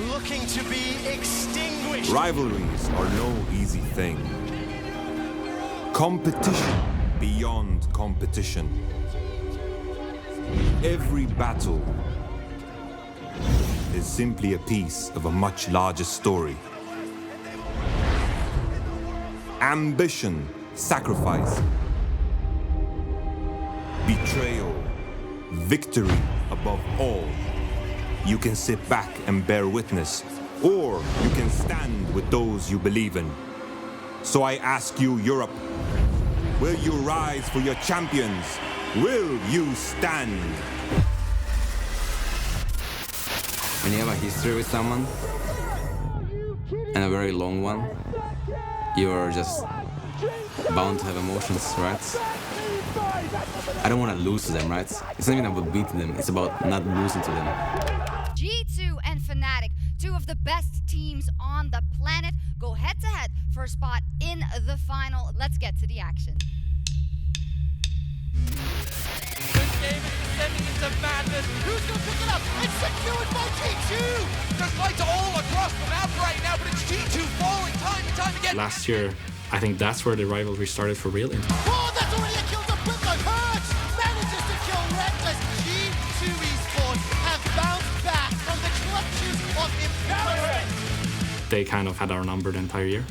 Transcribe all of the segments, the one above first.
looking to be extinguished. Rivalries are no easy thing. Competition beyond competition. Every battle is simply a piece of a much larger story. Ambition, sacrifice, betrayal, victory above all. You can sit back and bear witness, or you can stand with those you believe in. So I ask you, Europe, will you rise for your champions? Will you stand? When you have a history with someone, and a very long one, you are just bound to have emotions, right? I don't want to lose to them, right? It's not even about beating them, it's about not losing to them. G2 and Fnatic, two of the best teams on the planet, go head-to-head for a spot in the final. Let's get to the action. This game is descending into madness. Who's going to pick it up? It's secured by G2! There's fights all across the map right now, but it's G2 falling time and time again. Last year, I think that's where the rivalry started for real. Oh, that's already a kill to Bwipo. Perkz manages to kill Rekkles. G2 Esports have bounced back from the clutches of embarrassment. They kind of had our number the entire year.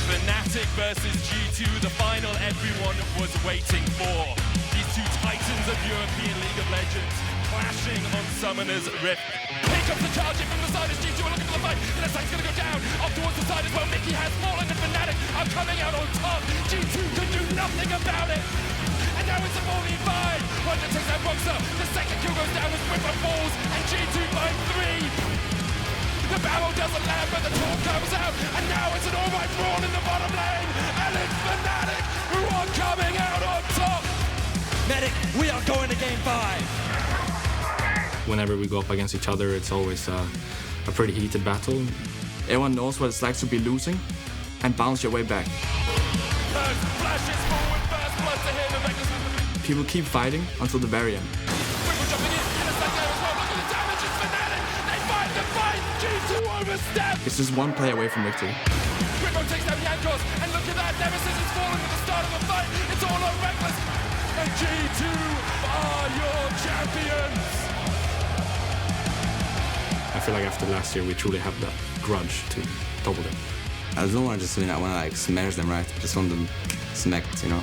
Fnatic versus G2, the final everyone was waiting for. These two titans of European League of Legends clashing on Summoner's Rift. Here comes the charge from the side as G2 are looking for the fight. Hylissang's going to go down. Off towards the side as well. Mikyx has fallen and Fnatic are coming out on top. G2 could do nothing about it. And now it's a 4v5. Wunder takes out Boxer. The second kill goes down as Bwipo falls. And G2 by 3. The barrel doesn't land, but the torque comes out. And now it's an all-right brawl in the bottom lane. And it's Fnatic who are coming out on top. Medic, we are going to game 5. Whenever we go up against each other, it's always a pretty heated battle. Everyone knows what it's like to be losing and bounce your way back. Perkz flashes forward, first blood to him, and Rekkles. People keep fighting until the very end. Bwipo jumping in, Hylissang there as well. Look at the damage, it's Fnatic. They fight the fight. G2 overstepped. It's just one play away from victory. Bwipo takes down Jankos, and look at that, Nemesis is falling at the start of the fight. It's all on Rekkles. And G2 are your champions. I feel like after last year, we truly have that grudge to double them. I don't want to just win, I want to like smash them, right? I just want them smacked, you know?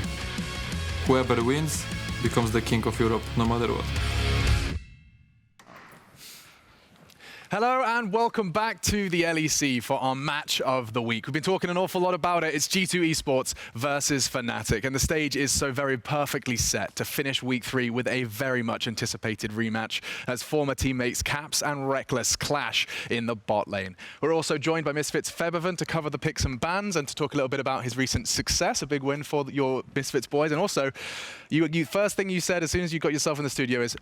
Whoever wins becomes the king of Europe, no matter what. Hello and welcome back to the LEC for our match of the week. We've been talking an awful lot about it. It's G2 Esports versus Fnatic, and the stage is so very perfectly set to finish week 3 with a very much anticipated rematch as former teammates Caps and Rekkles clash in the bot lane. We're also joined by Misfits Febiven to cover the picks and bans and to talk a little bit about his recent success, a big win for your Misfits boys, and also you first thing you said as soon as you got yourself in the studio is,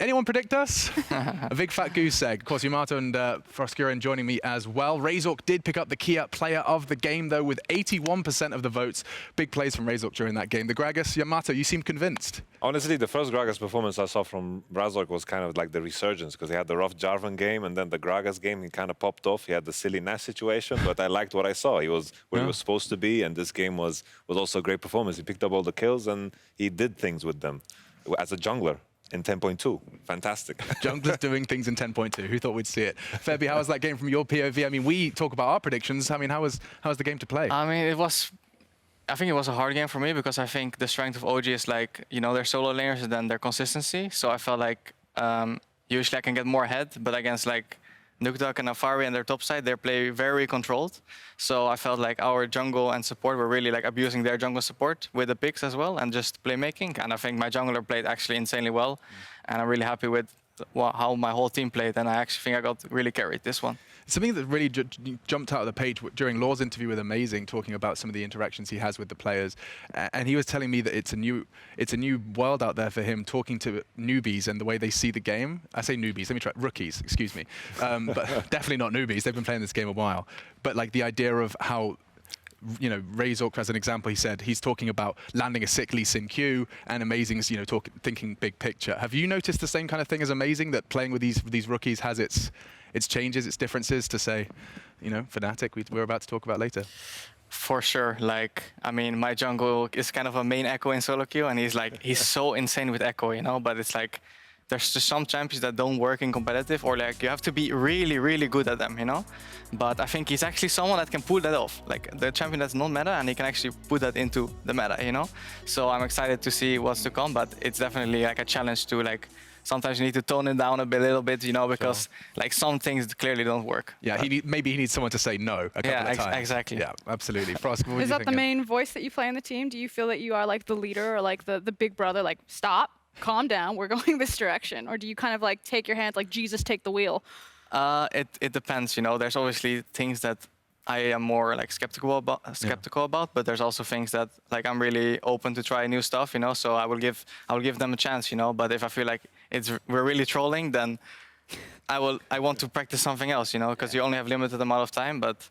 anyone predict us? A big fat goose egg. Of course, Yamato and Froskurinn joining me as well. Razork did pick up the key player of the game, though, with 81% of the votes. Big plays from Razork during that game. The Gragas, Yamato, you seem convinced. Honestly, the first Gragas performance I saw from Razork was kind of like the resurgence, because he had the rough Jarvan game, and then the Gragas game, he kind of popped off. He had the silly Nash situation, but I liked what I saw. He was where he was supposed to be, and this game was also a great performance. He picked up all the kills, and he did things with them as a jungler. In 10.2, fantastic. Junglers doing things in 10.2. Who thought we'd see it? Febby, how was that game from your POV? I mean, we talk about our predictions. I mean, how was the game to play? I mean, I think it was a hard game for me because I think the strength of OG is like, you know, their solo laners and then their consistency. So I felt like usually I can get more ahead, but against like Nukeduck and Afari and their top side, they play very controlled. So I felt like our jungle and support were really like abusing their jungle support with the picks as well and just playmaking. And I think my jungler played actually insanely well. And I'm really happy with how my whole team played. And I actually think I got really carried this one. Something that really jumped out of the page during Laure's interview with Amazing, talking about some of the interactions he has with the players, and he was telling me that it's a new world out there for him, talking to newbies and the way they see the game. I say newbies, let me try, rookies, excuse me, but definitely not newbies. They've been playing this game a while. But like the idea of how Razork as an example, he said he's talking about landing a sick Lee Sin Q and Amazing's, thinking big picture. Have you noticed the same kind of thing as Amazing, that playing with these rookies has its changes, its differences to say, Fnatic, we're about to talk about later? For sure. Like, I mean, my jungle is kind of a main echo in solo queue, and he's so insane with echo, but it's like, there's just some champions that don't work in competitive, or like you have to be really, really good at them, But I think he's actually someone that can pull that off, like the champion that's not meta, and he can actually put that into the meta, So I'm excited to see what's to come, but it's definitely like a challenge to like, sometimes you need to tone it down a little bit, because like some things clearly don't work. Yeah, maybe he needs someone to say no a couple of times. Exactly. Yeah, absolutely. Frosk, what Is that the main voice that you play in the team? Do you feel that you are like the leader or like the big brother, like stop, calm down, we're going this direction? Or do you kind of like take your hands like Jesus, take the wheel? It depends, There's obviously things that I am more like skeptical about, but there's also things that like I'm really open to try new stuff, So I will give them a chance, But if I feel like we're really trolling, then I want to practice something else, Because you only have limited amount of time, but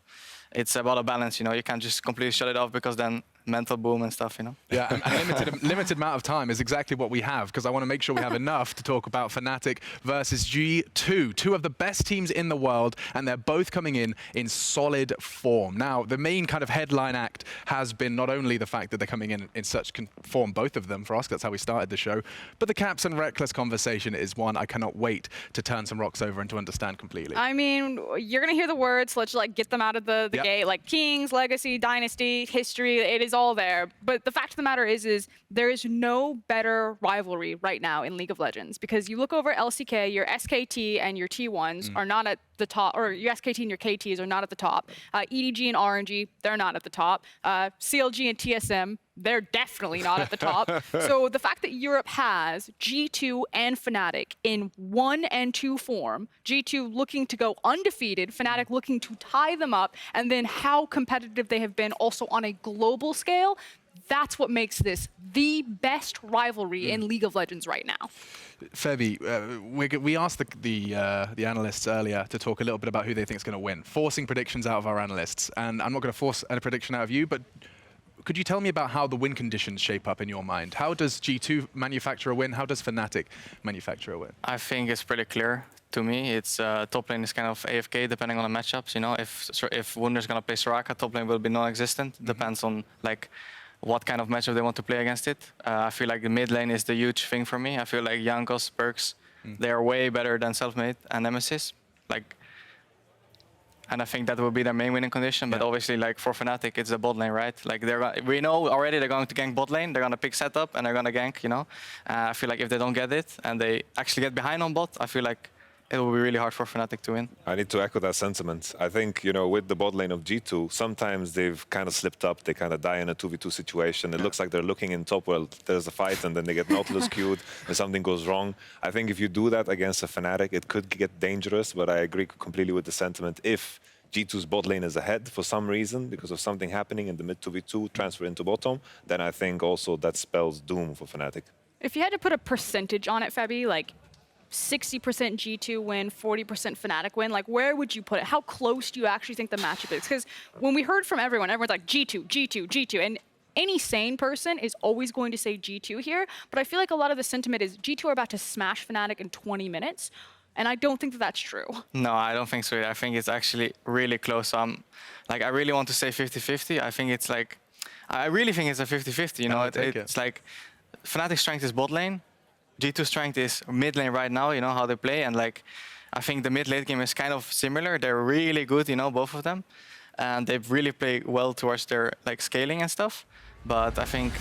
it's about a balance, You can't just completely shut it off, because then mental boom and stuff, Yeah, and limited amount of time is exactly what we have, because I want to make sure we have enough to talk about Fnatic versus G2, two of the best teams in the world, and they're both coming in solid form. Now, the main kind of headline act has been not only the fact that they're coming in such form, both of them, for us, that's how we started the show, but the Caps and Rekkles conversation is one I cannot wait to turn some rocks over and to understand completely. I mean, you're going to hear the words, let's like get them out of the gate, like Kings, Legacy, Dynasty, History, it is all there. But the fact of the matter is there is no better rivalry right now in League of Legends, because you look over LCK, your SKT and your T1s are not at the top, or your SKT and your KTs are not at the top. EDG and RNG, they're not at the top. CLG and TSM, they're definitely not at the top. So the fact that Europe has G2 and Fnatic in 1 and 2 form, G2 looking to go undefeated, Fnatic looking to tie them up, and then how competitive they have been also on a global scale, that's what makes this the best rivalry in League of Legends right now. Febi, we asked the analysts earlier to talk a little bit about who they think is going to win, forcing predictions out of our analysts. And I'm not going to force a prediction out of you, but could you tell me about how the win conditions shape up in your mind? How does G2 manufacture a win? How does Fnatic manufacture a win? I think it's pretty clear to me. It's top lane is kind of AFK depending on the matchups. If Wunder's going to play Soraka, top lane will be non-existent. Depends on like what kind of matchup they want to play against it. I feel like the mid lane is the huge thing for me. I feel like Jankos, Perkz, they are way better than Selfmade and Nemesis. And I think that will be their main winning condition. But obviously, like for Fnatic, it's the bot lane, right? Like we know already they're going to gank bot lane. They're going to pick setup and they're going to gank. I feel like if they don't get it and they actually get behind on bot, I feel like it will be really hard for Fnatic to win. I need to echo that sentiment. I think, with the bot lane of G2, sometimes they've kind of slipped up. They kind of die in a 2v2 situation. It looks like they're looking in top, well, there's a fight, and then they get Nautilus queued, and something goes wrong. I think if you do that against a Fnatic, it could get dangerous, but I agree completely with the sentiment. If G2's bot lane is ahead for some reason, because of something happening in the mid 2v2, transfer into bottom, then I think also that spells doom for Fnatic. If you had to put a percentage on it, Febi, like 60% G2 win, 40% Fnatic win, like where would you put it? How close do you actually think the matchup is? Because when we heard from everyone's like G2, G2, G2, and any sane person is always going to say G2 here, but I feel like a lot of the sentiment is G2 are about to smash Fnatic in 20 minutes. And I don't think that that's true. No, I don't think so. I think it's actually really close. I really want to say 50-50. I think it's like, I really think it's a 50-50. It's like Fnatic's strength is bot lane. G2's strength is mid lane right now, how they play. And like, I think the mid late game is kind of similar. They're really good, both of them. And they really play well towards their like scaling and stuff. But I think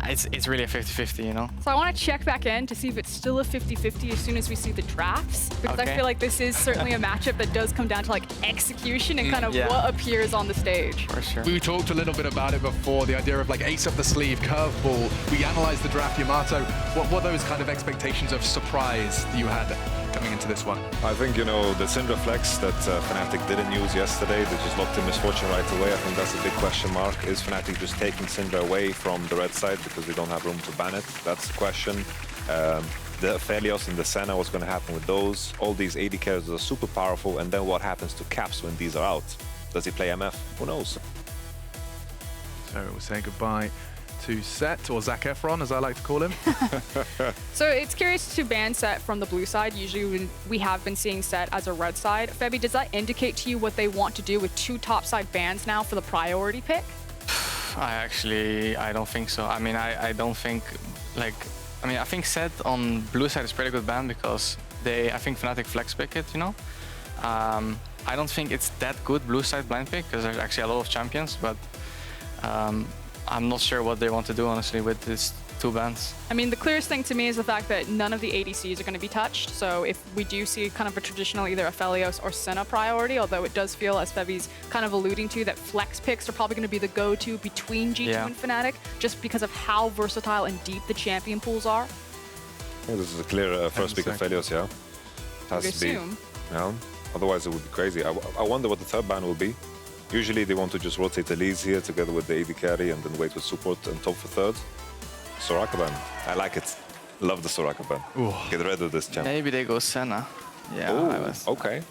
it's really a 50-50, So I want to check back in to see if it's still a 50-50 as soon as we see the drafts, because I feel like this is certainly a matchup that does come down to like execution and kind of what appears on the stage. For sure. We talked a little bit about it before, the idea of like ace up the sleeve, curveball. We analyzed the draft, Yamato. What were those kind of expectations of surprise that you had coming into this one? I think, the Syndra flex that Fnatic didn't use yesterday, they just locked in Misfortune right away. I think that's a big question mark. Is Fnatic just taking Syndra away from the red side because they don't have room to ban it? That's the question. The Aphelios and the Senna, what's going to happen with those? All these AD carries are super powerful, and then what happens to caps when these are out? Does he play MF? Who knows? So we'll say goodbye to Set, or Zac Efron, as I like to call him. So it's curious to ban Set from the blue side. Usually we have been seeing Set as a red side. Feby, does that indicate to you what they want to do with 2 top side bans now for the priority pick? I don't think so. I mean, I don't think, like, I mean, I think Set on blue side is pretty good ban because I think Fnatic flex pick it, you know? I don't think it's that good blue side blind pick because there's actually a lot of champions, but I'm not sure what they want to do, honestly, with these 2 bans. I mean, the clearest thing to me is the fact that none of the ADCs are going to be touched. So if we do see kind of a traditional either Aphelios or Senna priority, although it does feel, as Feby's kind of alluding to, that flex picks are probably going to be the go-to between G2 and Fnatic, just because of how versatile and deep the champion pools are. Yeah, this is a clear first pick of Aphelios, yeah. Has to be. Yeah. Otherwise, it would be crazy. I wonder what the 3rd ban will be. Usually, they want to just rotate Elise here together with the AD carry and then wait with support and top for 3rd. Soraka ban. I like it. Love the Soraka ban. Ooh. Get rid of this champ. Maybe they go Senna. Yeah, ooh, okay.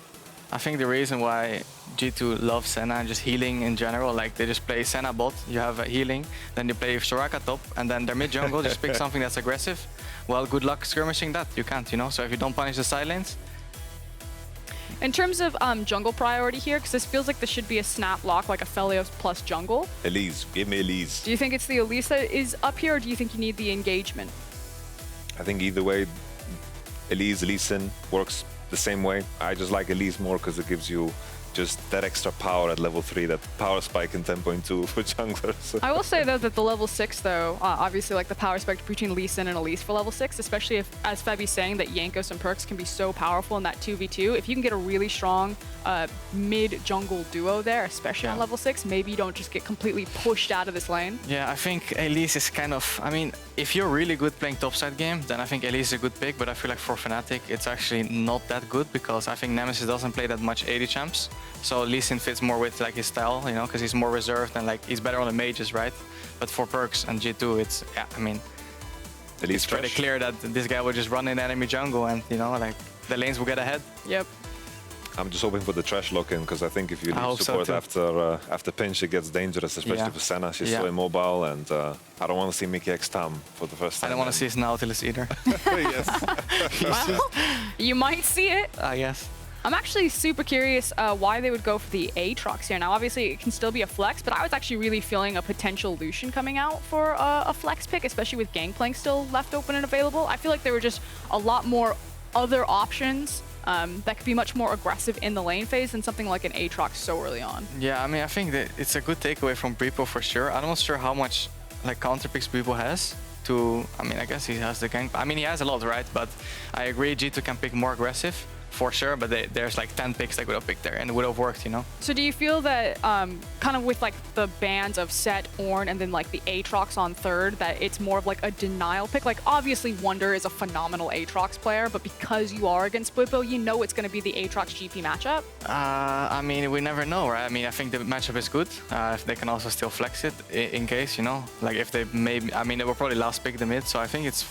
I think the reason why G2 loves Senna and just healing in general, like they just play Senna bot, you have a healing, then you play Soraka top, and then their mid jungle just pick something that's aggressive. Well, good luck skirmishing that. You can't, you know? So if you don't punish the side lanes. In terms of jungle priority here, because this feels like this should be a snap lock, like Aphelios plus jungle. Elise, give me Elise. Do you think it's the Elise that is up here, or do you think you need the engagement? I think either way, Elise works the same way. I just like Elise more because it gives you just that extra power at level 3, that power spike in 10.2 for junglers. I will say, though, that the level 6, though, obviously, like the power spike between Lee Sin and Elise for level 6, especially if, as Feby's saying, that Jankos and Perkz can be so powerful in that 2v2. If you can get a really strong mid-jungle duo there, especially on level 6, maybe you don't just get completely pushed out of this lane. Yeah, I think Elise is kind of... I mean, if you're really good playing topside game, then I think Elise is a good pick, but I feel like for Fnatic, it's actually not that good because I think Nemesis doesn't play that much AD champs. So Lee Sin fits more with like his style, you know, because he's more reserved and like he's better on the mages, right? But for Perkz and G2, it's, yeah, I mean, it's pretty clear that this guy will just run in enemy jungle and, you know, like the lanes will get ahead. Yep. I'm just hoping for the trash lock-in because I think if you leave support after pinch, it gets dangerous, especially for Senna. She's so immobile, and I don't want to see Mikyx Tam for the first time. I don't want to see his Nautilus either. Yes. Well, you might see it. I guess. I'm actually super curious why they would go for the Aatrox here. Now, obviously, it can still be a flex, but I was actually really feeling a potential Lucian coming out for a flex pick, especially with Gangplank still left open and available. I feel like there were just a lot more other options that could be much more aggressive in the lane phase than something like an Aatrox so early on. Yeah, I mean, I think that it's a good takeaway from Bwipo for sure. I'm not sure how much like counter picks Bwipo has to, I mean, I guess he has the gang. I mean, he has a lot, right? But I agree, G2 can pick more aggressive for sure, but there's like 10 picks that would have picked there and it would have worked, you know? So do you feel that kind of with like the bans of Set, Ornn, and then like the Aatrox on third, that it's more of like a denial pick? Like obviously Wunder is a phenomenal Aatrox player, but because you are against Bwipo, you know it's going to be the Aatrox GP matchup? I mean, we never know, right? I mean, I think the matchup is good. If they can also still flex it in case, you know? Like if they maybe, I mean, they will probably last pick the mid, so I think it's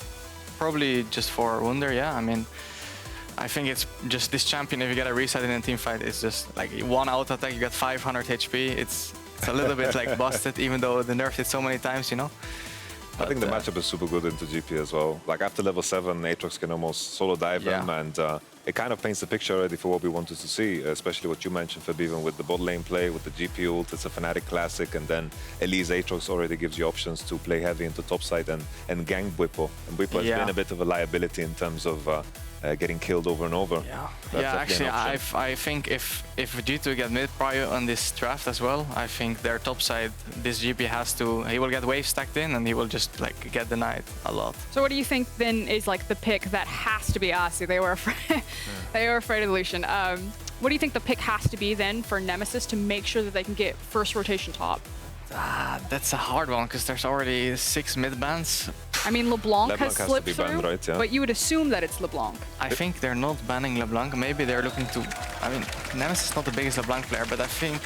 probably just for Wunder, yeah. I mean, I think it's just this champion, if you get a reset in a team fight, it's just like one auto attack, you get 500 HP. It's a little bit like busted, even though they nerfed it so many times, you know? But I think the matchup is super good into GP as well. Like after level 7, Aatrox can almost solo dive him, and it kind of paints the picture already for what we wanted to see, especially what you mentioned, Febiven, with the bot lane play, with the GP ult. It's a Fnatic classic, and then Elise Aatrox already gives you options to play heavy into topside and gang Bwipo. And Bwipo has been a bit of a liability in terms of getting killed over and over. Yeah, actually, I think if G2 get mid prior on this draft as well, I think their top side, this GP he will get wave stacked in and he will just like get denied a lot. So what do you think then is like the pick that has to be Asi? They were afraid, they were afraid of Lucian. What do you think the pick has to be then for Nemesis to make sure that they can get first rotation top? That's a hard one because there's already 6 mid bans. I mean, LeBlanc has slipped through, banned, right? but you would assume that it's LeBlanc. I think they're not banning LeBlanc. Maybe they're looking to... I mean, Nemesis is not the biggest LeBlanc player, but I think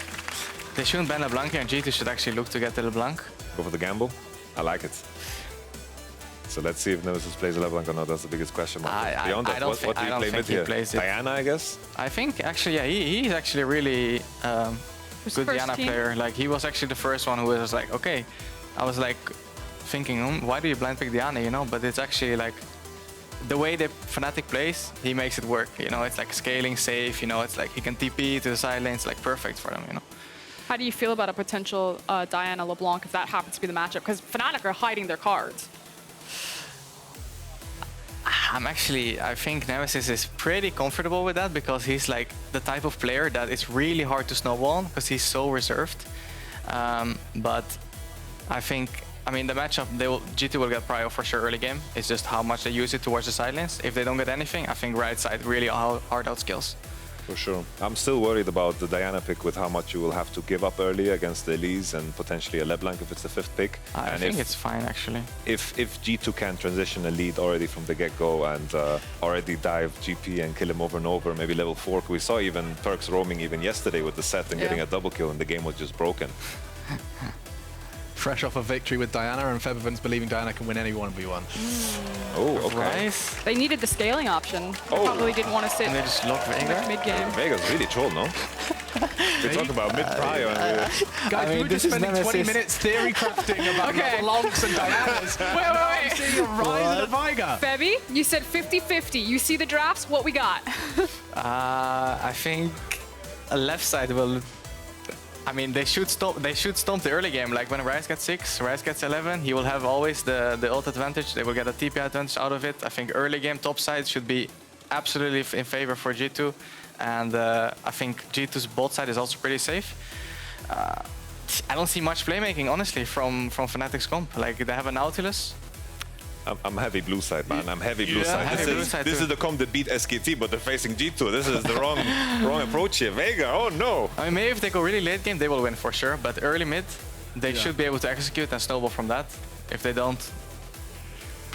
they shouldn't ban LeBlanc here, and G2 should actually look to get the LeBlanc. Go for the gamble. I like it. So let's see if Nemesis plays LeBlanc or not. That's the biggest question mark. Beyond that, what do you play mid here? Diana, I guess? I think, actually, yeah, he's actually really... good Diana player. Like, he was actually the first one who was like, okay. I was like thinking, why do you blind pick Diana, you know? But it's actually like, the way the Fnatic plays, he makes it work, you know? It's like scaling safe, you know? It's like he can TP to the side lanes, like perfect for them, you know? How do you feel about a potential Diana LeBlanc if that happens to be the matchup? Because Fnatic are hiding their cards. I think Nemesis is pretty comfortable with that because he's like the type of player that it's really hard to snowball on because he's so reserved. But I think, I mean, the matchup, G2 will get prio for sure early game. It's just how much they use it towards the side lanes. If they don't get anything, I think right side really hard out skills. For sure. I'm still worried about the Diana pick with how much you will have to give up early against the Elise and potentially a LeBlanc if it's the 5th pick. I think it's fine, actually. If G2 can transition a lead already from the get-go and already dive GP and kill him over and over, maybe level 4. We saw even Perkz roaming even yesterday with the set and getting a double kill and the game was just broken. Fresh off a victory with Diana, and Febiven's believing Diana can win any 1v1. Oh, okay. Nice. They needed the scaling option. They probably didn't want to sit and they just lock Veigar mid-game. Veigar's really troll, no? They talk about mid-prio. Guys, we were just spending 20 minutes theory crafting about LeBlancs and Dianas. Wait. I'm seeing a Ryze and a Veigar. Febby, you said 50-50. You see the drafts? What we got? I think a left side will... I mean, they should stomp the early game. Like when Ryze gets 6, Ryze gets 11, he will have always the ult advantage. They will get a TP advantage out of it. I think early game top side should be absolutely in favor for G2. And I think G2's bot side is also pretty safe. I don't see much playmaking, honestly, from Fnatic's comp. Like, they have a Nautilus. I'm heavy blue side, man. I'm heavy blue side. This is the comp that beat SKT, but they're facing G2. This is the wrong approach here. Veigar, oh no! I mean, maybe if they go really late game, they will win for sure. But early mid, they should be able to execute and snowball from that. If they don't,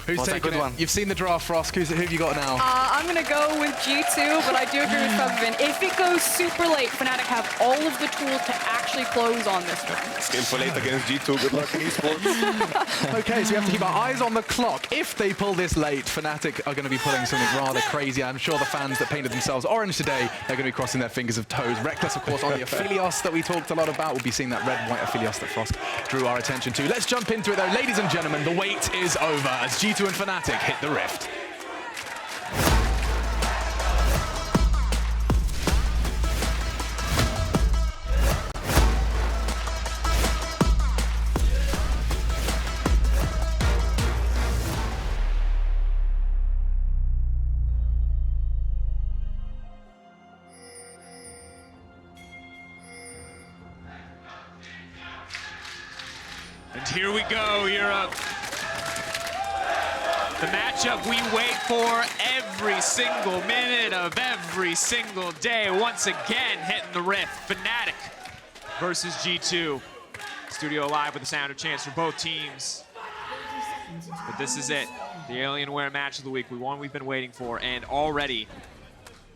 who's taking it? You've seen the draft, Frosk. Who have you got now? I'm going to go with G2, but I do agree with Febiven. If it goes super late, Fnatic have all of the tools to actually close on this one. Scale for late against G2. Good luck in esports. Okay, so we have to keep our eyes on the clock. If they pull this late, Fnatic are going to be pulling something rather crazy. I'm sure the fans that painted themselves orange today are going to be crossing their fingers of toes. Rekkles, of course, on the Aphelios that we talked a lot about. We'll be seeing that red-white Aphelios that Frosk drew our attention to. Let's jump into it, though. Ladies and gentlemen, the wait is over as G2 and Fnatic hit the rift. And here we go, Europe. The matchup we wait for every single minute of every single day. Once again, hitting the rift. Fnatic versus G2. Studio live with the sound of chance for both teams. But this is it. The Alienware match of the week. One we've been waiting for, and already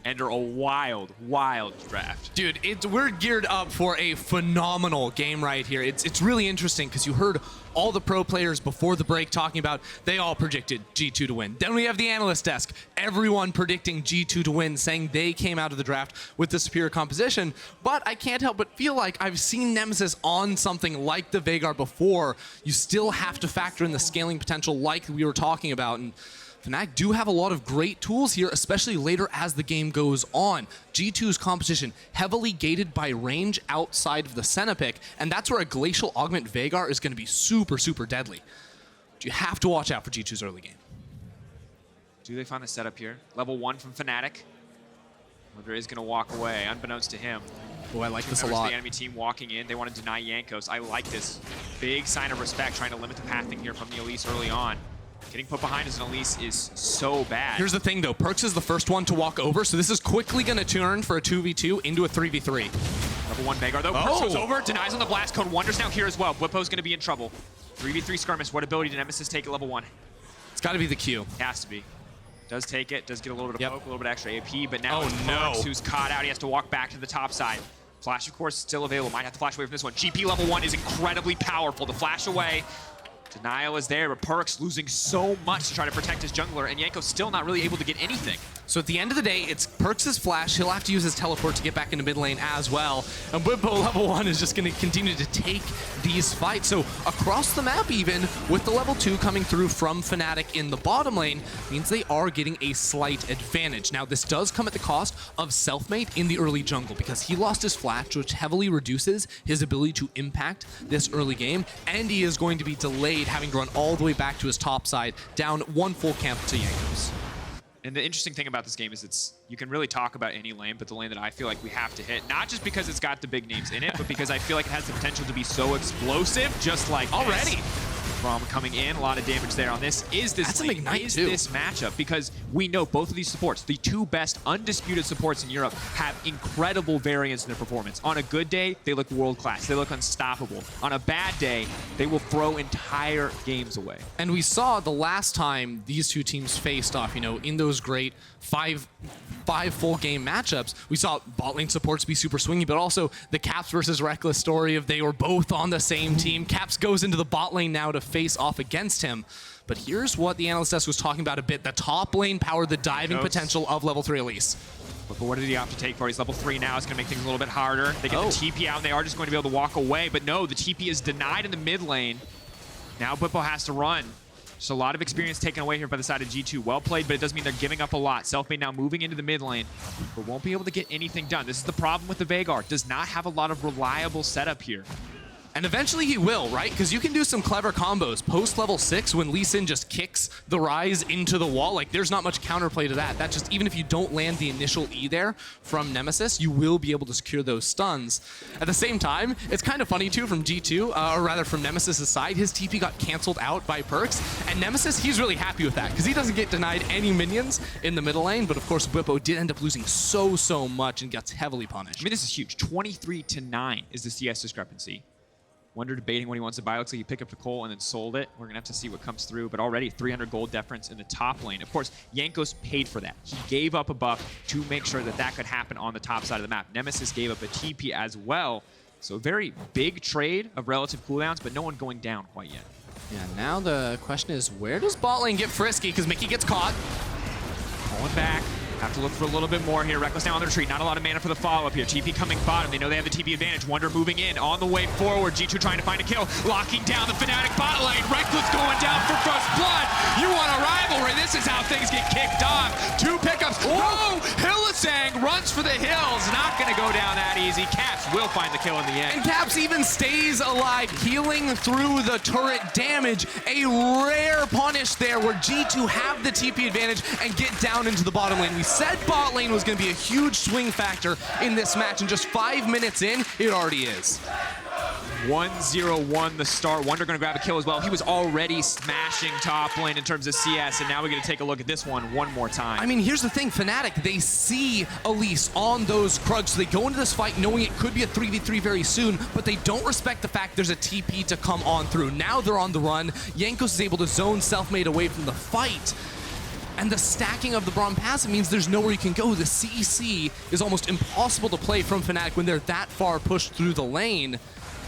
enter a wild, wild draft. Dude, we're geared up for a phenomenal game right here. It's really interesting because you heard all the pro players before the break talking about they all predicted G2 to win. Then we have the analyst desk, everyone predicting G2 to win, saying they came out of the draft with the superior composition. But I can't help but feel like I've seen Nemesis on something like the Veigar before. You still have to factor in the scaling potential like we were talking about. And Fnatic do have a lot of great tools here, especially later as the game goes on. G2's composition heavily gated by range outside of the Senna pick, and that's where a Glacial Augment Veigar is going to be super, super deadly. But you have to watch out for G2's early game. Do they find the setup here? Level 1 from Fnatic. Wunder is going to walk away, unbeknownst to him. Oh, I like this a lot. lot. The enemy team walking in. They want to deny Jankos. I like this. Big sign of respect, trying to limit the pathing here from the Elise early on. Getting put behind as an Elise is so bad. Here's the thing, though. Perkz is the first one to walk over, so this is quickly going to turn for a 2v2 into a 3v3. Level 1 Veigar, though. Perkz goes over, denies on the blast cone. Wunder's now here as well. Bwipo's going to be in trouble. 3v3 skirmish. What ability did Nemesis take at level 1? It's got to be the Q. Has to be. Does take it. Does get a little bit of poke, a little bit extra AP, but now it's Perkz who's caught out. He has to walk back to the top side. Flash, of course, still available. Might have to flash away from this one. GP level 1 is incredibly powerful. The flash away. Denial is there, but Perkz losing so much to try to protect his jungler, and Jankos still not really able to get anything. So at the end of the day, it's Perkz' flash. He'll have to use his teleport to get back into mid lane as well. And Bwipo level 1 is just going to continue to take these fights. So across the map even, with the level 2 coming through from Fnatic in the bottom lane, means they are getting a slight advantage. Now this does come at the cost of Selfmade in the early jungle because he lost his flash, which heavily reduces his ability to impact this early game. And he is going to be delayed, having to run all the way back to his top side, down 1 full camp to Jankos. And the interesting thing about this game is you can really talk about any lane, but the lane that I feel like we have to hit, not just because it's got the big names in it, but because I feel like it has the potential to be so explosive, just like already. Braum coming in, a lot of damage there on this. This matchup? Because we know both of these supports, the 2 best undisputed supports in Europe, have incredible variance in their performance. On a good day, they look world-class. They look unstoppable. On a bad day, they will throw entire games away. And we saw the last time these 2 teams faced off, you know, in those great five full game matchups, we saw bot lane supports be super swingy, but also the Caps versus Rekkles story of they were both on the same team. Caps goes into the bot lane now to face off against him. But here's what the Analyst desk was talking about a bit. The top lane power, the diving potential of level 3 Elise. But what did he have to take for? He's level 3 now. It's going to make things a little bit harder. They get the TP out, and they are just going to be able to walk away. But no, the TP is denied in the mid lane. Now Bwipo has to run. Just a lot of experience taken away here by the side of G2. Well played, but it does mean they're giving up a lot. Selfmade now moving into the mid lane, but won't be able to get anything done. This is the problem with the Veigar. Does not have a lot of reliable setup here. And eventually he will, right? Because you can do some clever combos. Post level 6, when Lee Sin just kicks the Ryze into the wall, like there's not much counterplay to that. That just, even if you don't land the initial E there from Nemesis, you will be able to secure those stuns. At the same time, it's kind of funny too from G2, or rather from Nemesis' side, his TP got canceled out by Perkz. And Nemesis, he's really happy with that because he doesn't get denied any minions in the middle lane. But of course, Bwipo did end up losing so much and gets heavily punished. I mean, this is huge. 23-9 is the CS discrepancy. Wunder debating what he wants to buy. Looks like he picked up the coal and then sold it. We're going to have to see what comes through. But already 300 gold difference in the top lane. Of course, Jankos paid for that. He gave up a buff to make sure that that could happen on the top side of the map. Nemesis gave up a TP as well. So a very big trade of relative cooldowns, but no one going down quite yet. Yeah, now the question is, where does bot lane get frisky? Because Mikyx gets caught. Pulling back. Have to look for a little bit more here. Rekkles now on the retreat. Not a lot of mana for the follow-up here. TP coming bottom. They know they have the TP advantage. Wunder moving in on the way forward. G2 trying to find a kill. Locking down the Fnatic bot lane. Rekkles going down for first blood. You want a rivalry. This is how things get kicked off. 2 pickups. Whoa! Hylissang runs for the hills. Not going to go down that easy. Caps will find the kill in the end. And Caps even stays alive, healing through the turret damage. A rare punish there where G2 have the TP advantage and get down into the bottom lane. We said bot lane was going to be a huge swing factor in this match, and just 5 minutes in, it already is. 1-0-1 the start. Wunder going to grab a kill as well. He was already smashing top lane in terms of CS, and now we're going to take a look at this one more time. I mean, here's the thing. Fnatic, they see Elise on those Krugs, so they go into this fight knowing it could be a 3v3 very soon, but they don't respect the fact there's a TP to come on through. Now they're on the run. Jankos is able to zone Selfmade away from the fight. And the stacking of the Braum passive means there's nowhere you can go. The CEC is almost impossible to play from Fnatic when they're that far pushed through the lane.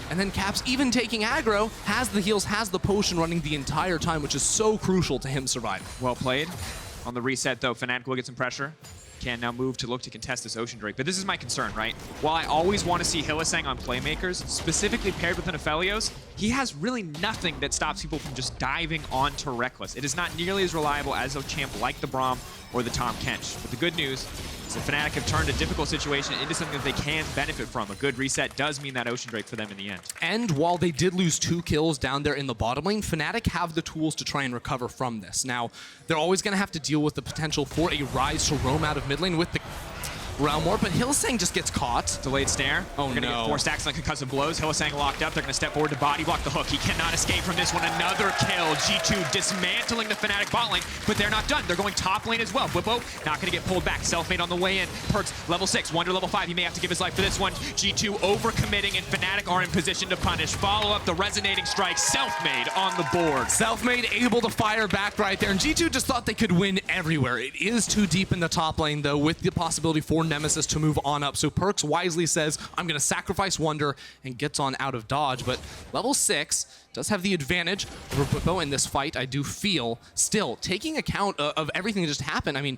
And then Caps, even taking aggro, has the heals, has the potion running the entire time, which is so crucial to him surviving. Well played. On the reset, though, Fnatic will get some pressure. Can now move to look to contest this Ocean Drake. But this is my concern, right? While I always want to see Hylissang on playmakers, specifically paired with an Aphelios, he has really nothing that stops people from just diving onto Rekkles. It is not nearly as reliable as a champ like the Braum or the Tahm Kench. But the good news is that Fnatic have turned a difficult situation into something that they can benefit from. A good reset does mean that Ocean Drake for them in the end. And while they did lose 2 kills down there in the bottom lane, Fnatic have the tools to try and recover from this. Now, they're always going to have to deal with the potential for a Ryze to roam out of mid lane with the Realm War, but Hylissang just gets caught. Delayed snare. Oh, They're going to get 4 stacks on concussive blows. Hylissang locked up. They're going to step forward to body block the hook. He cannot escape from this one. Another kill. G2 dismantling the Fnatic bot lane, but they're not done. They're going top lane as well. Bwipo not going to get pulled back. Selfmade on the way in. Perkz level 6. Wunder level 5. He may have to give his life for this one. G2 overcommitting, and Fnatic are in position to punish. Follow up the resonating strike. Selfmade on the board. Selfmade able to fire back right there, and G2 just thought they could win everywhere. It is too deep in the top lane, though, with the possibility for Nemesis to move on up. So Perkz wisely says, I'm going to sacrifice Wunder, and gets on out of dodge. But level 6 does have the advantage over Bwipo in this fight, I do feel. Still, taking account of everything that just happened, I mean,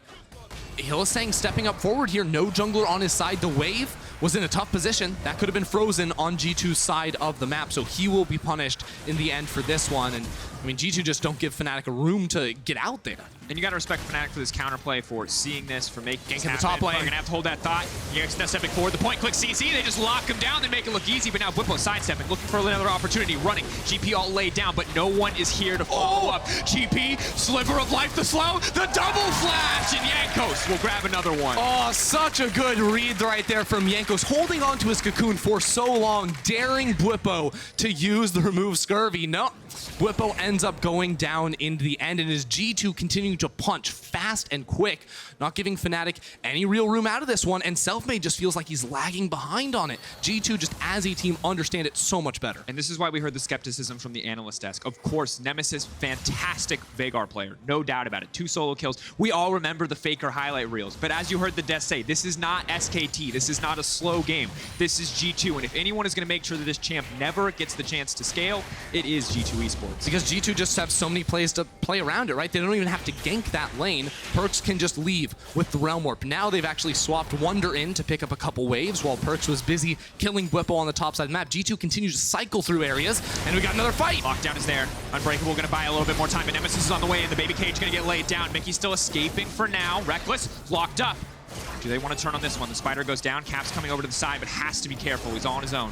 Hylissang stepping up forward here. No jungler on his side. The wave was in a tough position. That could have been frozen on G2's side of the map, so he will be punished in the end for this one. And I mean, G2 just don't give Fnatic a room to get out there. And you got to respect Fnatic for this counterplay, for seeing this, for making Gank this in the happen. top lane. They're going to have to hold that thought. Mikyx now stepping forward. The point click CC. They just lock him down. They make it look easy, but now Bwipo sidestepping, looking for another opportunity, running. GP all laid down, but no one is here to follow up. GP, sliver of life, the slow, the double flash, and Jankos will grab another one. Oh, such a good read right there from Jankos, holding on to his cocoon for so long, daring Bwipo to use the remove scurvy. No, Bwipo ends up going down in the end, and is G2 continuing to punch fast and quick, not giving Fnatic any real room out of this one, and Selfmade just feels like he's lagging behind on it. G2 just as a team understand it so much better. And this is why we heard the skepticism from the analyst desk. Of course, Nemesis, fantastic Veigar player, no doubt about it. 2 solo kills. We all remember the FLICKR highlight reels, but as you heard the desk say, this is not SKT. This is not a slow game. This is G2, and if anyone is going to make sure that this champ never gets the chance to scale, it is G2 Esports. Because G2 just have so many plays to play around it, right? They don't even have to gank that lane. Perkz can just leave with the Realm Warp. Now they've actually swapped Wunder in to pick up a couple waves while Perkz was busy killing Bwipo on the top side of the map. G2 continues to cycle through areas, and we got another fight. Lockdown is there. Unbreakable going to buy a little bit more time, but Nemesis is on the way in. The baby cage going to get laid down. Mikyx still escaping for now. Rekkles locked up. Do they want to turn on this one? The spider goes down. Cap's coming over to the side, but has to be careful. He's all on his own.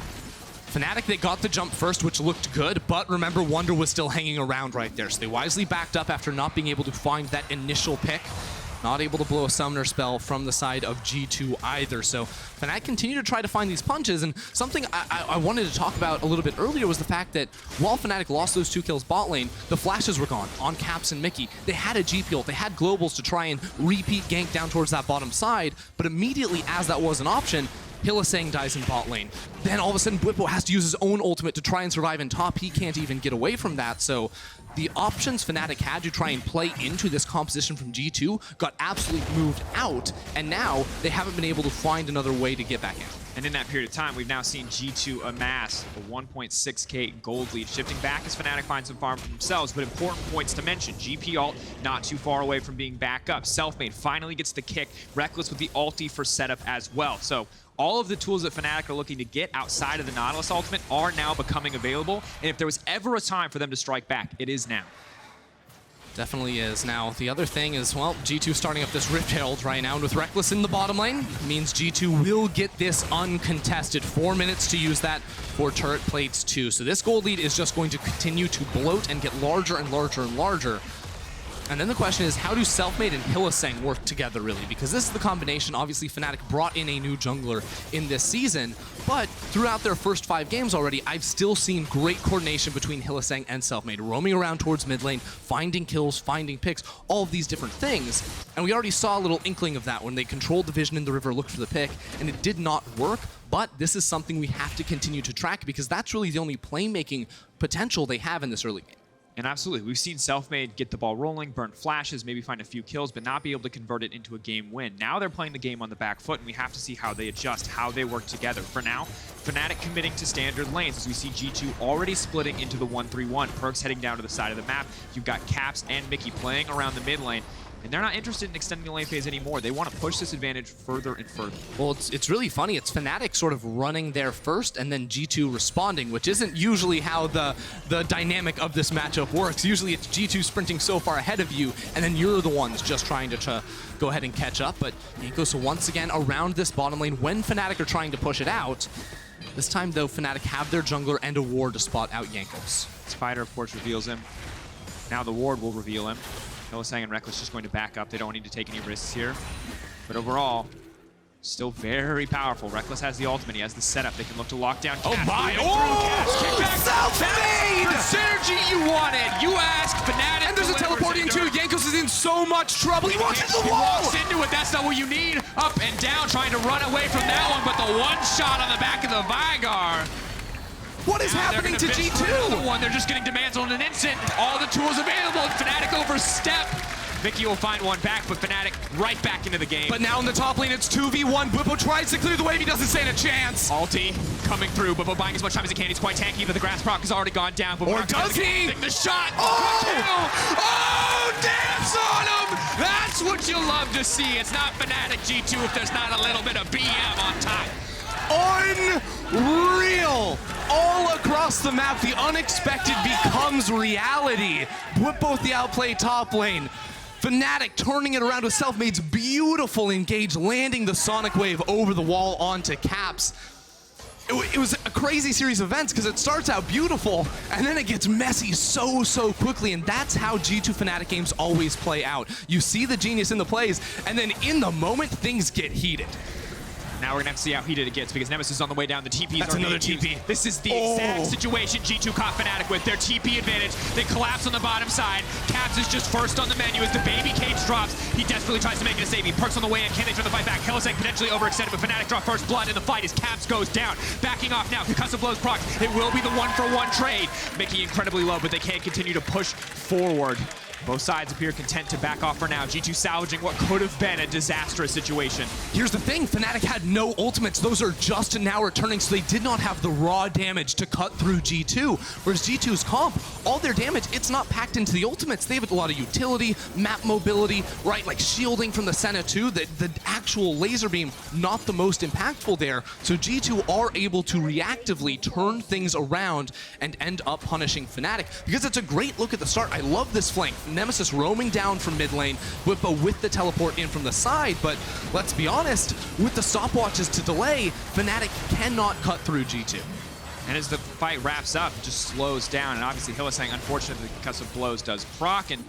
Fnatic, they got the jump first, which looked good, but remember, Wunder was still hanging around right there, so they wisely backed up after not being able to find that initial pick. Not able to blow a summoner spell from the side of G2 either, so Fnatic continue to try to find these punches, and something I wanted to talk about a little bit earlier was the fact that while Fnatic lost those 2 kills bot lane, the flashes were gone on Caps and Mikyx. They had a GP ult, they had globals to try and repeat gank down towards that bottom side, but immediately as that was an option, Hylissang dies in bot lane. Then all of a sudden Bwipo has to use his own ultimate to try and survive in top. He can't even get away from that, so the options Fnatic had to try and play into this composition from G2 got absolutely moved out, and now they haven't been able to find another way to get back in. And in that period of time, we've now seen G2 amass a 1.6k gold lead, shifting back as Fnatic find some farm for themselves, but important points to mention. GP ult not too far away from being back up. Selfmade finally gets the kick. Rekkles with the ulti for setup as well. So all of the tools that Fnatic are looking to get outside of the Nautilus ultimate are now becoming available, and if there was ever a time for them to strike back, it is now. Definitely is. Now, the other thing is, well, G2 starting up this Rift Herald right now, and with Rekkles in the bottom lane, means G2 will get this uncontested. 4 minutes to use that for turret plates too. So this gold lead is just going to continue to bloat and get larger and larger and larger. And then the question is, how do Selfmade and Hylissang work together, really? Because this is the combination. Obviously, Fnatic brought in a new jungler in this season, but throughout their first 5 games already, I've still seen great coordination between Hylissang and Selfmade, roaming around towards mid lane, finding kills, finding picks, all of these different things. And we already saw a little inkling of that when they controlled the vision in the river, looked for the pick, and it did not work. But this is something we have to continue to track, because that's really the only playmaking potential they have in this early game. And absolutely, we've seen Selfmade get the ball rolling, burn flashes, maybe find a few kills, but not be able to convert it into a game win. Now they're playing the game on the back foot, and we have to see how they adjust, how they work together. For now, Fnatic committing to standard lanes, as we see G2 already splitting into the 1-3-1. Perkz heading down to the side of the map. You've got Caps and Mikyx playing around the mid lane. And they're not interested in extending the lane phase anymore. They want to push this advantage further and further. Well, it's really funny. It's Fnatic sort of running there first and then G2 responding, which isn't usually how the dynamic of this matchup works. Usually it's G2 sprinting so far ahead of you, and then you're the ones just trying to go ahead and catch up. But Jankos once again around this bottom lane when Fnatic are trying to push it out. This time, though, Fnatic have their jungler and a ward to spot out Jankos. Spider, of course, reveals him. Now the ward will reveal him. Hylissang and Rekkles just going to back up. They don't need to take any risks here. But overall, still very powerful. Rekkles has the ultimate. He has the setup. They can look to lock down Cash. Oh my! Selfmade! The synergy you wanted. You asked, Fnatic. And there's a teleporting too. Jankos is in so much trouble. He walks into the wall. He walks into it. That's not what you need. Up and down, trying to run away from that one. But the one shot on the back of the Veigar. What is happening to G2? They're just getting demands on an instant. All the tools available. Fnatic overstep. Mikyx will find one back, but Fnatic right back into the game. But now in the top lane, it's 2v1. Bwipo tries to clear the wave. He doesn't stand a chance. Ulti coming through. Bwipo buying as much time as he can. He's quite tanky, but the grass proc has already gone down. But or does he? The shot. Oh, dance on him! That's what you love to see. It's not Fnatic G2 if there's not a little bit of BM on top. Unreal! All across the map, the unexpected becomes reality. Bwipo with the outplay top lane. Fnatic turning it around with Selfmade's beautiful engage, landing the Sonic Wave over the wall onto Caps. It was a crazy series of events because it starts out beautiful and then it gets messy so quickly, and that's how G2 Fnatic games always play out. You see the genius in the plays, and then in the moment, things get heated. Now we're gonna have to see how heated it gets because Nemesis is on the way down. The TPs That's are another being TP. used. This is the exact situation G2 caught Fnatic with. Their TP advantage. They collapse on the bottom side. Caps is just first on the menu as the baby cage drops. He desperately tries to make it a save. Perkz on the way in. Can they turn the fight back? Hylissang potentially overextended, but Fnatic draw first blood in the fight as Caps goes down. Backing off now. Concussive blows proc. It will be the 1-for-1 trade. Making incredibly low, but they can't continue to push forward. Both sides appear content to back off for now. G2 salvaging what could have been a disastrous situation. Here's the thing, Fnatic had no ultimates. Those are just now returning, so they did not have the raw damage to cut through G2. Whereas G2's comp, all their damage, it's not packed into the ultimates. They have a lot of utility, map mobility, right? Like shielding from the Senna too. The actual laser beam, not the most impactful there. So G2 are able to reactively turn things around and end up punishing Fnatic because it's a great look at the start. I love this flank. Nemesis roaming down from mid lane, Bwipo with the teleport in from the side, but let's be honest, with the stopwatches to delay, Fnatic cannot cut through G2. And as the fight wraps up, it just slows down, and obviously Hylissang, unfortunately, because of blows, does proc, and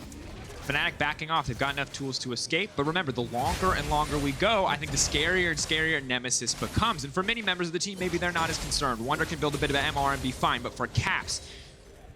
Fnatic backing off. They've got enough tools to escape, but remember, the longer and longer we go, I think the scarier and scarier Nemesis becomes, and for many members of the team, maybe they're not as concerned. Wunder can build a bit of an MR and be fine, but for Caps,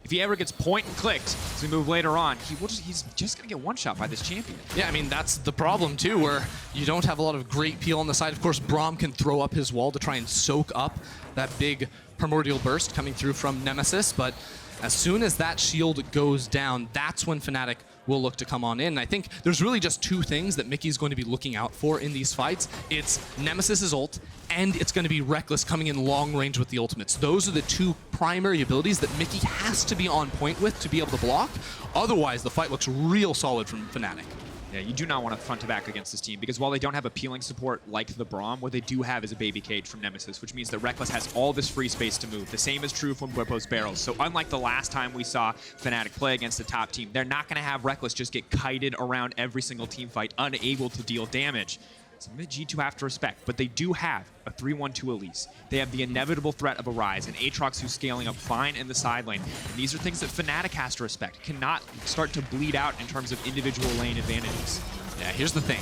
if he ever gets point and clicked as we move later on, he's just going to get one-shot by this champion. Yeah, I mean, that's the problem, too, where you don't have a lot of great peel on the side. Of course, Braum can throw up his wall to try and soak up that big primordial burst coming through from Nemesis, but as soon as that shield goes down, that's when Fnatic will look to come on in. And I think there's really just two things that Mikyx is going to be looking out for in these fights. It's Nemesis's ult, and it's going to be Rekkles coming in long range with the ultimates. Those are the two primary abilities that Mikyx has to be on point with to be able to block. Otherwise, the fight looks real solid from Fnatic. Yeah, you do not want to front to back against this team because while they don't have appealing support like the Braum, what they do have is a baby cage from Nemesis, which means that Rekkles has all this free space to move. The same is true from Bwipo's barrels. So unlike the last time we saw Fnatic play against the top team, they're not going to have Rekkles just get kited around every single team fight, unable to deal damage. Something that G2 have to respect, but they do have a 3-1-2 Elise. They have the inevitable threat of a Ryze, an Aatrox who's scaling up fine in the side lane. And these are things that Fnatic has to respect, cannot start to bleed out in terms of individual lane advantages. Yeah, here's the thing.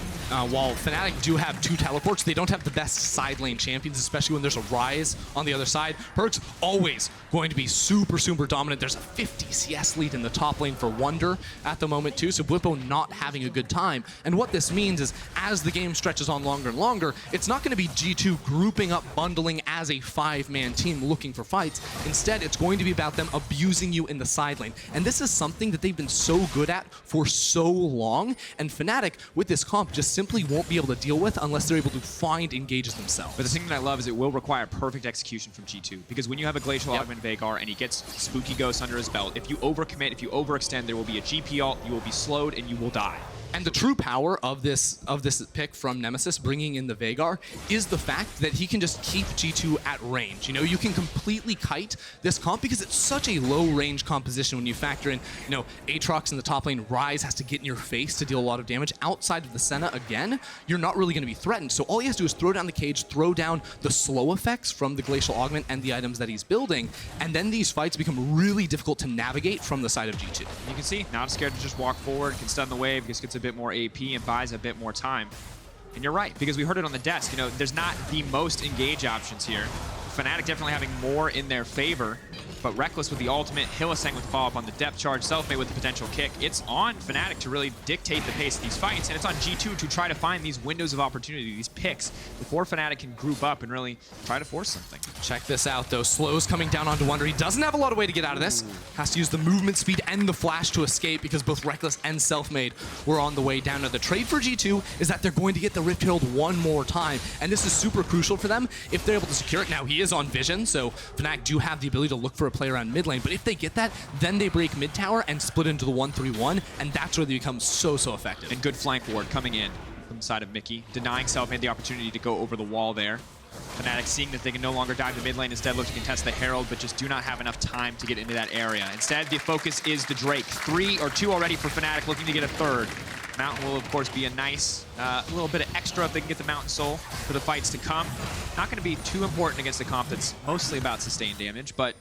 While Fnatic do have two teleports, they don't have the best side lane champions, especially when there's a Ryze on the other side. Perkz always going to be super dominant. There's a 50 CS lead in the top lane for Wunder at the moment too, so Bwipo not having a good time. And what this means is as the game stretches on longer and longer, it's not going to be G2 grouping up, bundling as a 5-man team looking for fights. Instead, it's going to be about them abusing you in the side lane. And this is something that they've been so good at for so long, and Fnatic with this comp just simply won't be able to deal with unless they're able to find engages themselves. But the thing that I love is it will require perfect execution from G2, because when you have a Glacial Augment Veigar and he gets Spooky Ghost under his belt, if you overcommit, if you overextend, there will be a GP ult, you will be slowed, and you will die. And the true power of this pick from Nemesis, bringing in the Veigar, is the fact that he can just keep G2 at range. You know, you can completely kite this comp because it's such a low-range composition when you factor in, you know, Aatrox in the top lane, Ryze has to get in your face to deal a lot of damage. Outside of the Senna, again, you're not really going to be threatened. So all he has to do is throw down the cage, throw down the slow effects from the Glacial Augment and the items that he's building, and then these fights become really difficult to navigate from the side of G2. You can see, not scared to just walk forward, can stun the wave, just gets a bit more AP and buys a bit more time. And you're right, because we heard it on the desk, you know, there's not the most engage options here. Fnatic definitely having more in their favor. But Rekkles with the ultimate, Hylissang with the follow-up on the depth charge, Selfmade with the potential kick. It's on Fnatic to really dictate the pace of these fights, and it's on G2 to try to find these windows of opportunity, these picks, before Fnatic can group up and really try to force something. Check this out, though. Slow's coming down onto Wunder. He doesn't have a lot of way to get out of this. Has to use the movement speed and the flash to escape because both Rekkles and Selfmade were on the way down. Now, the trade for G2 is that they're going to get the Rift Herald one more time, and this is super crucial for them if they're able to secure it. Now, he is on Vision, so Fnatic do have the ability to look for a play around mid lane, but if they get that, then they break mid tower and split into the 1-3-1, and that's where they become so effective. And good flank ward coming in from the side of Mikyx, denying Selfmade the opportunity to go over the wall there. Fnatic seeing that they can no longer dive to mid lane, instead look to contest the Herald, but just do not have enough time to get into that area. Instead, the focus is the Drake. 3 or 2 already for Fnatic, looking to get a third. Mountain will, of course, be a nice little bit of extra if they can get the Mountain Soul for the fights to come. Not going to be too important against a comp that's mostly about sustained damage, but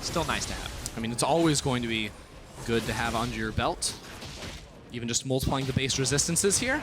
still nice to have. I mean, it's always going to be good to have under your belt. Even just multiplying the base resistances here.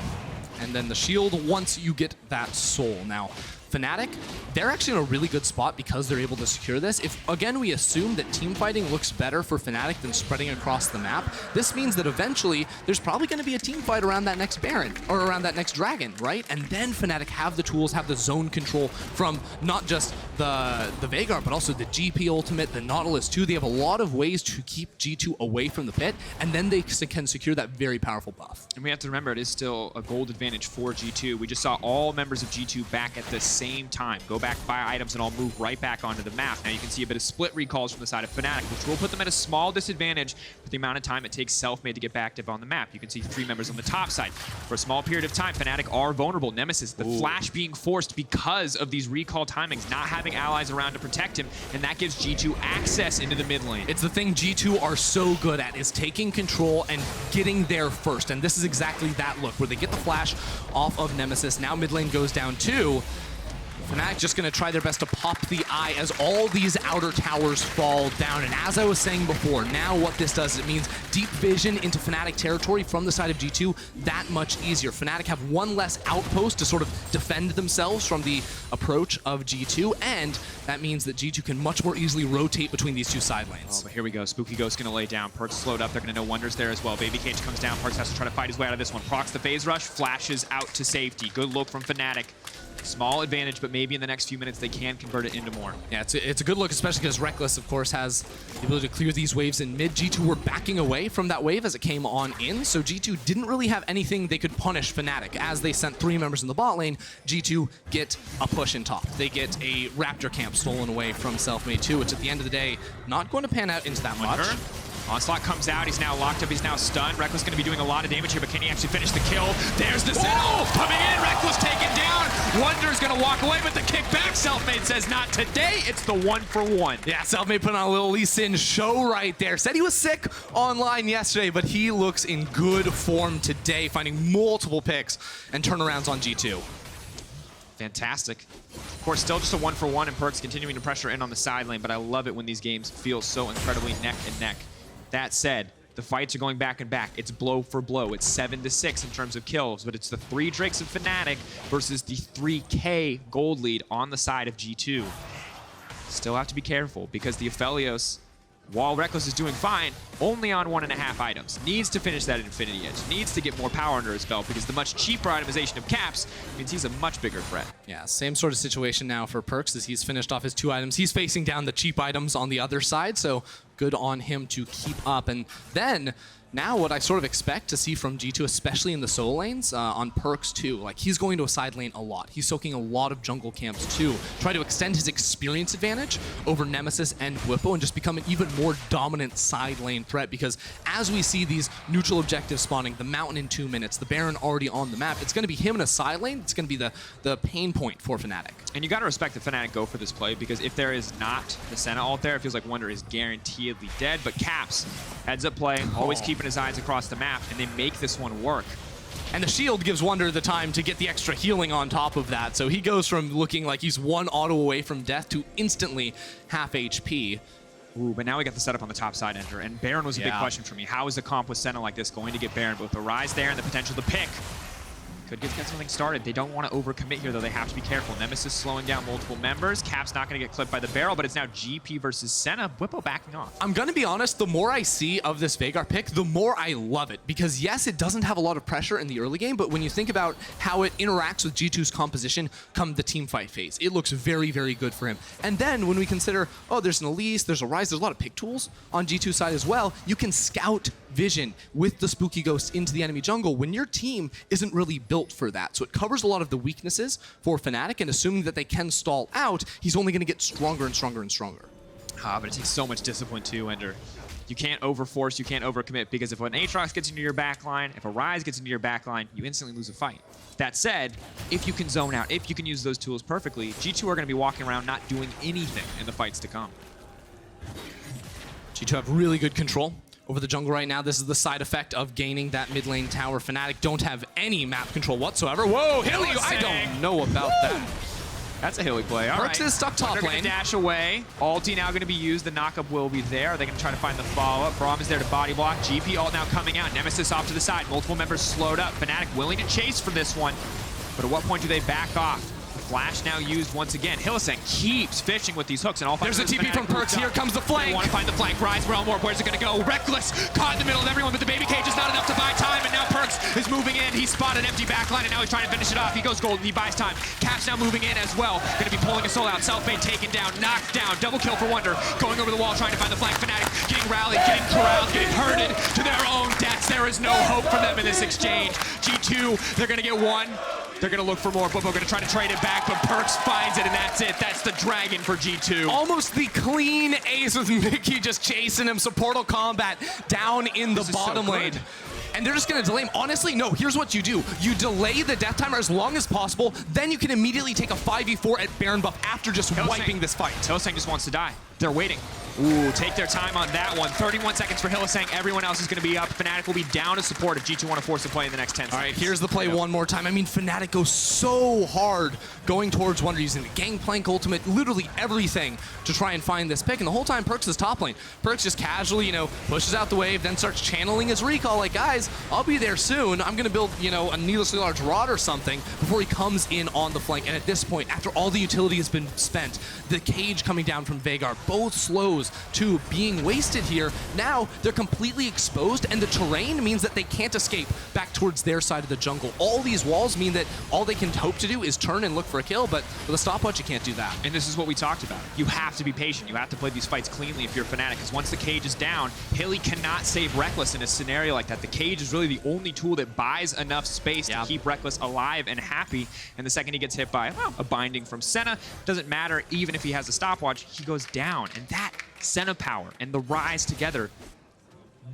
And then the shield once you get that soul. Now, Fnatic, they're actually in a really good spot because they're able to secure this. If, again, we assume that team fighting looks better for Fnatic than spreading across the map, this means that eventually there's probably going to be a team fight around that next Baron, or around that next Dragon, right? And then Fnatic have the tools, have the zone control from not just the Veigar, but also the GP ultimate, the Nautilus too. They have a lot of ways to keep G2 away from the pit, and then they can secure that very powerful buff. And we have to remember, it is still a gold advantage for G2. We just saw all members of G2 back at the same time. Go back, buy items, and all move right back onto the map. Now you can see a bit of split recalls from the side of Fnatic, which will put them at a small disadvantage with the amount of time it takes Selfmade to get back active on the map. You can see 3 members on the top side. For a small period of time, Fnatic are vulnerable. Nemesis, the flash being forced because of these recall timings, not having allies around to protect him, and that gives G2 access into the mid lane. It's the thing G2 are so good at, is taking control and getting there first. And this is exactly that look, where they get the flash off of Nemesis. Now mid lane goes down too. Fnatic just going to try their best to pop the eye as all these outer towers fall down. And as I was saying before, now what this does, it means deep vision into Fnatic territory from the side of G2 that much easier. Fnatic have one less outpost to sort of defend themselves from the approach of G2, and that means that G2 can much more easily rotate between these two side lanes. Oh, but here we go. Spooky Ghost going to lay down. Perkz slowed up. They're going to know Wunder's there as well. Baby Cage comes down. Perkz has to try to fight his way out of this one. Procs the phase rush, flashes out to safety. Good look from Fnatic. Small advantage, but maybe in the next few minutes they can convert it into more. Yeah, it's a good look, especially because Rekkles, of course, has the ability to clear these waves in mid. G2 were backing away from that wave as it came on in, so G2 didn't really have anything they could punish Fnatic. As they sent 3 members in the bot lane, G2 get a push in top. They get a Raptor camp stolen away from Selfmade too, which at the end of the day, not going to pan out into that much. Onslaught comes out, he's now locked up, he's now stunned. Rekkles going to be doing a lot of damage here, but can he actually finish the kill? There's the Senna coming in, Rekkles taken down. Wunder's going to walk away, but the kick back, Selfmade says not today. It's the 1-for-1. Yeah, Selfmade put on a little Lee Sin show right there. Said he was sick online yesterday, but he looks in good form today, finding multiple picks and turnarounds on G2. Fantastic. Of course, still just a 1-for-1, and Perkz continuing to pressure in on the side lane, but I love it when these games feel so incredibly neck and neck. That said, the fights are going back and back. It's blow for blow. It's 7-6 in terms of kills, but it's the 3 Drakes of Fnatic versus the 3K gold lead on the side of G2. Still have to be careful because the Aphelios, while Rekkles is doing fine, only on 1.5 items. Needs to finish that Infinity Edge. Needs to get more power under his belt because the much cheaper itemization of caps means he's a much bigger threat. Yeah, same sort of situation now for Perkz as he's finished off his 2 items. He's facing down the cheap items on the other side, so good on him to keep up. And then now what I sort of expect to see from G2, especially in the solo lanes, on Perkz too, like he's going to a side lane a lot. He's soaking a lot of jungle camps too. Try to extend his experience advantage over Nemesis and Bwipo and just become an even more dominant side lane threat, because as we see these neutral objectives spawning, the mountain in 2 minutes, the Baron already on the map, it's going to be him in a side lane. It's going to be the pain point for Fnatic. And you got to respect that Fnatic go for this play, because if there is not the Senna ult there, it feels like Wunder is guaranteedly dead. But Caps heads up play, always keeping his eyes across the map, and they make this one work. And the shield gives Wunder the time to get the extra healing on top of that. So he goes from looking like he's 1 auto away from death to instantly half HP. Ooh, but now we got the setup on the top side, Ender. And Baron was a big question for me. How is a comp with Senna like this going to get Baron? Both the Ryze there and the potential to pick Could get something started. They don't want to overcommit here, though. They have to be careful. Nemesis slowing down multiple members. Cap's not going to get clipped by the barrel, but it's now GP versus Senna. Bwipo backing off. I'm going to be honest, the more I see of this Veigar pick, the more I love it. Because yes, it doesn't have a lot of pressure in the early game, but when you think about how it interacts with G2's composition come the team fight phase, it looks very, very good for him. And then when we consider, oh, there's an Elise, there's a Ryze, there's a lot of pick tools on G2's side as well, you can scout vision with the spooky ghost into the enemy jungle when your team isn't really built for that. So it covers a lot of the weaknesses for Fnatic, and assuming that they can stall out, he's only going to get stronger and stronger and stronger. But it takes so much discipline too, Ender. You can't overforce, you can't overcommit, because if an Aatrox gets into your backline, if a Ryze gets into your backline, you instantly lose a fight. That said, if you can zone out, if you can use those tools perfectly, G2 are going to be walking around not doing anything in the fights to come. G2 have really good control over the jungle right now. This is the side effect of gaining that mid lane tower. Fnatic don't have any map control whatsoever. Whoa, Hilly, I don't know about that. That's a Hilly play. All right. Perkz is stuck top Wunder lane. Dash away. Ulti now going to be used. The knockup will be there. Are they going to try to find the follow-up? Braum is there to body block. GP ult now coming out. Nemesis off to the side. Multiple members slowed up. Fnatic willing to chase for this one. But at what point do they back off? The flash now used once again. Hylissang keeps fishing with these hooks, and all five. There's a TP from Perkz. Here comes the flank. They want to find the flank. Ryze, Realm Warp. Where's it going to go? Rekkles caught in the middle of everyone, but the baby cage is not enough to buy time. And now Perkz is moving in. He spotted an empty backline, and now he's trying to finish it off. He goes golden. He buys time. Cap's now moving in as well. Going to be pulling a soul out. Selfmade taken down, knocked down. Double kill for Wunder. Going over the wall, trying to find the flank. Fnatic getting rallied, getting corralled, getting herded to their own deaths. There is no hope for them in this exchange. G2, they're going to get one. They're going to look for more. Bwipo going to try to trade it back, but Perkz finds it, and that's it. That's the dragon for G2. Almost the clean ace with Mikyx just chasing him. Supportal combat down in the bottom lane. And they're just going to delay him. Honestly, no, here's what you do. You delay the death timer as long as possible, then you can immediately take a 5v4 at Baron buff after just wiping this fight. Hylissang just wants to die. They're waiting. Ooh, take their time on that one. 31 seconds for Hylissang. Everyone else is going to be up. Fnatic will be down to support if G2 want to force the play in the next 10 seconds. All right, here's the play one more time. I mean, Fnatic goes so hard going towards Wunder, using the Gangplank ultimate, literally everything to try and find this pick. And the whole time, Perkz is top lane. Perkz just casually, pushes out the wave, then starts channeling his recall like, guys, I'll be there soon. I'm going to build, a needlessly large rod or something before he comes in on the flank. And at this point, after all the utility has been spent, the cage coming down from Veigar, both slows to being wasted here. Now they're completely exposed, and the terrain means that they can't escape back towards their side of the jungle. All these walls mean that all they can hope to do is turn and look for a kill, but with a stopwatch, you can't do that. And this is what we talked about. You have to be patient. You have to play these fights cleanly if you're Fnatic, because once the cage is down, Hilly cannot save Rekkles in a scenario like that. The cage is really the only tool that buys enough space to keep Rekkles alive and happy, and the second he gets hit by, well, a binding from Senna, doesn't matter. Even if he has a stopwatch, he goes down, and that Senna power and the Ryze together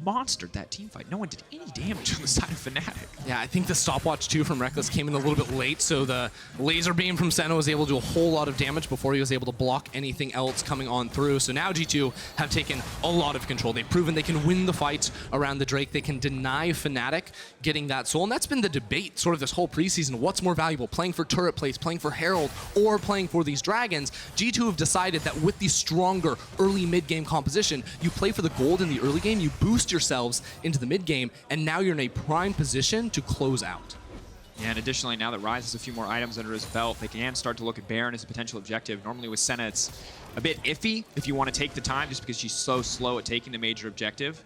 monstered that team fight. No one did any damage on the side of Fnatic. Yeah, I think the stopwatch too from Rekkles came in a little bit late, so the laser beam from Senna was able to do a whole lot of damage before he was able to block anything else coming on through. So now G2 have taken a lot of control. They've proven they can win the fights around the Drake. They can deny Fnatic getting that soul, and that's been the debate sort of this whole preseason. What's more valuable, playing for turret plays, playing for Herald, or playing for these dragons? G2 have decided that with the stronger early mid-game composition, you play for the gold in the early game, you boost yourselves into the mid game, and now you're in a prime position to close out. Yeah, and additionally, now that Ryze has a few more items under his belt, they can start to look at Baron as a potential objective. Normally with Senna, it's a bit iffy if you want to take the time, just because she's so slow at taking the major objective.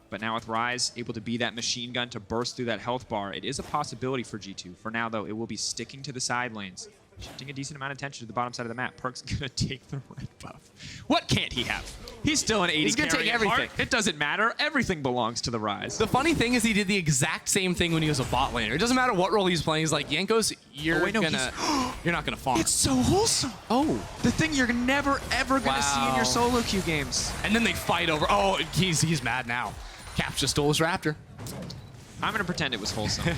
But now with Ryze able to be that machine gun to burst through that health bar, it is a possibility for G2. For now, though, it will be sticking to the side lanes, shifting a decent amount of attention to the bottom side of the map. Perkz gonna take the red buff. What can't he have? He's still an 80 He's gonna take everything. It doesn't matter. Everything belongs to the Ryze. The funny thing is he did the exact same thing when he was a bot laner. It doesn't matter what role he's playing. He's like, Jankos, you're not gonna farm. It's so wholesome. Oh, the thing you're never ever gonna see in your solo queue games. And then they fight over. Oh, he's mad now. Caps just stole his Raptor. I'm gonna pretend it was wholesome.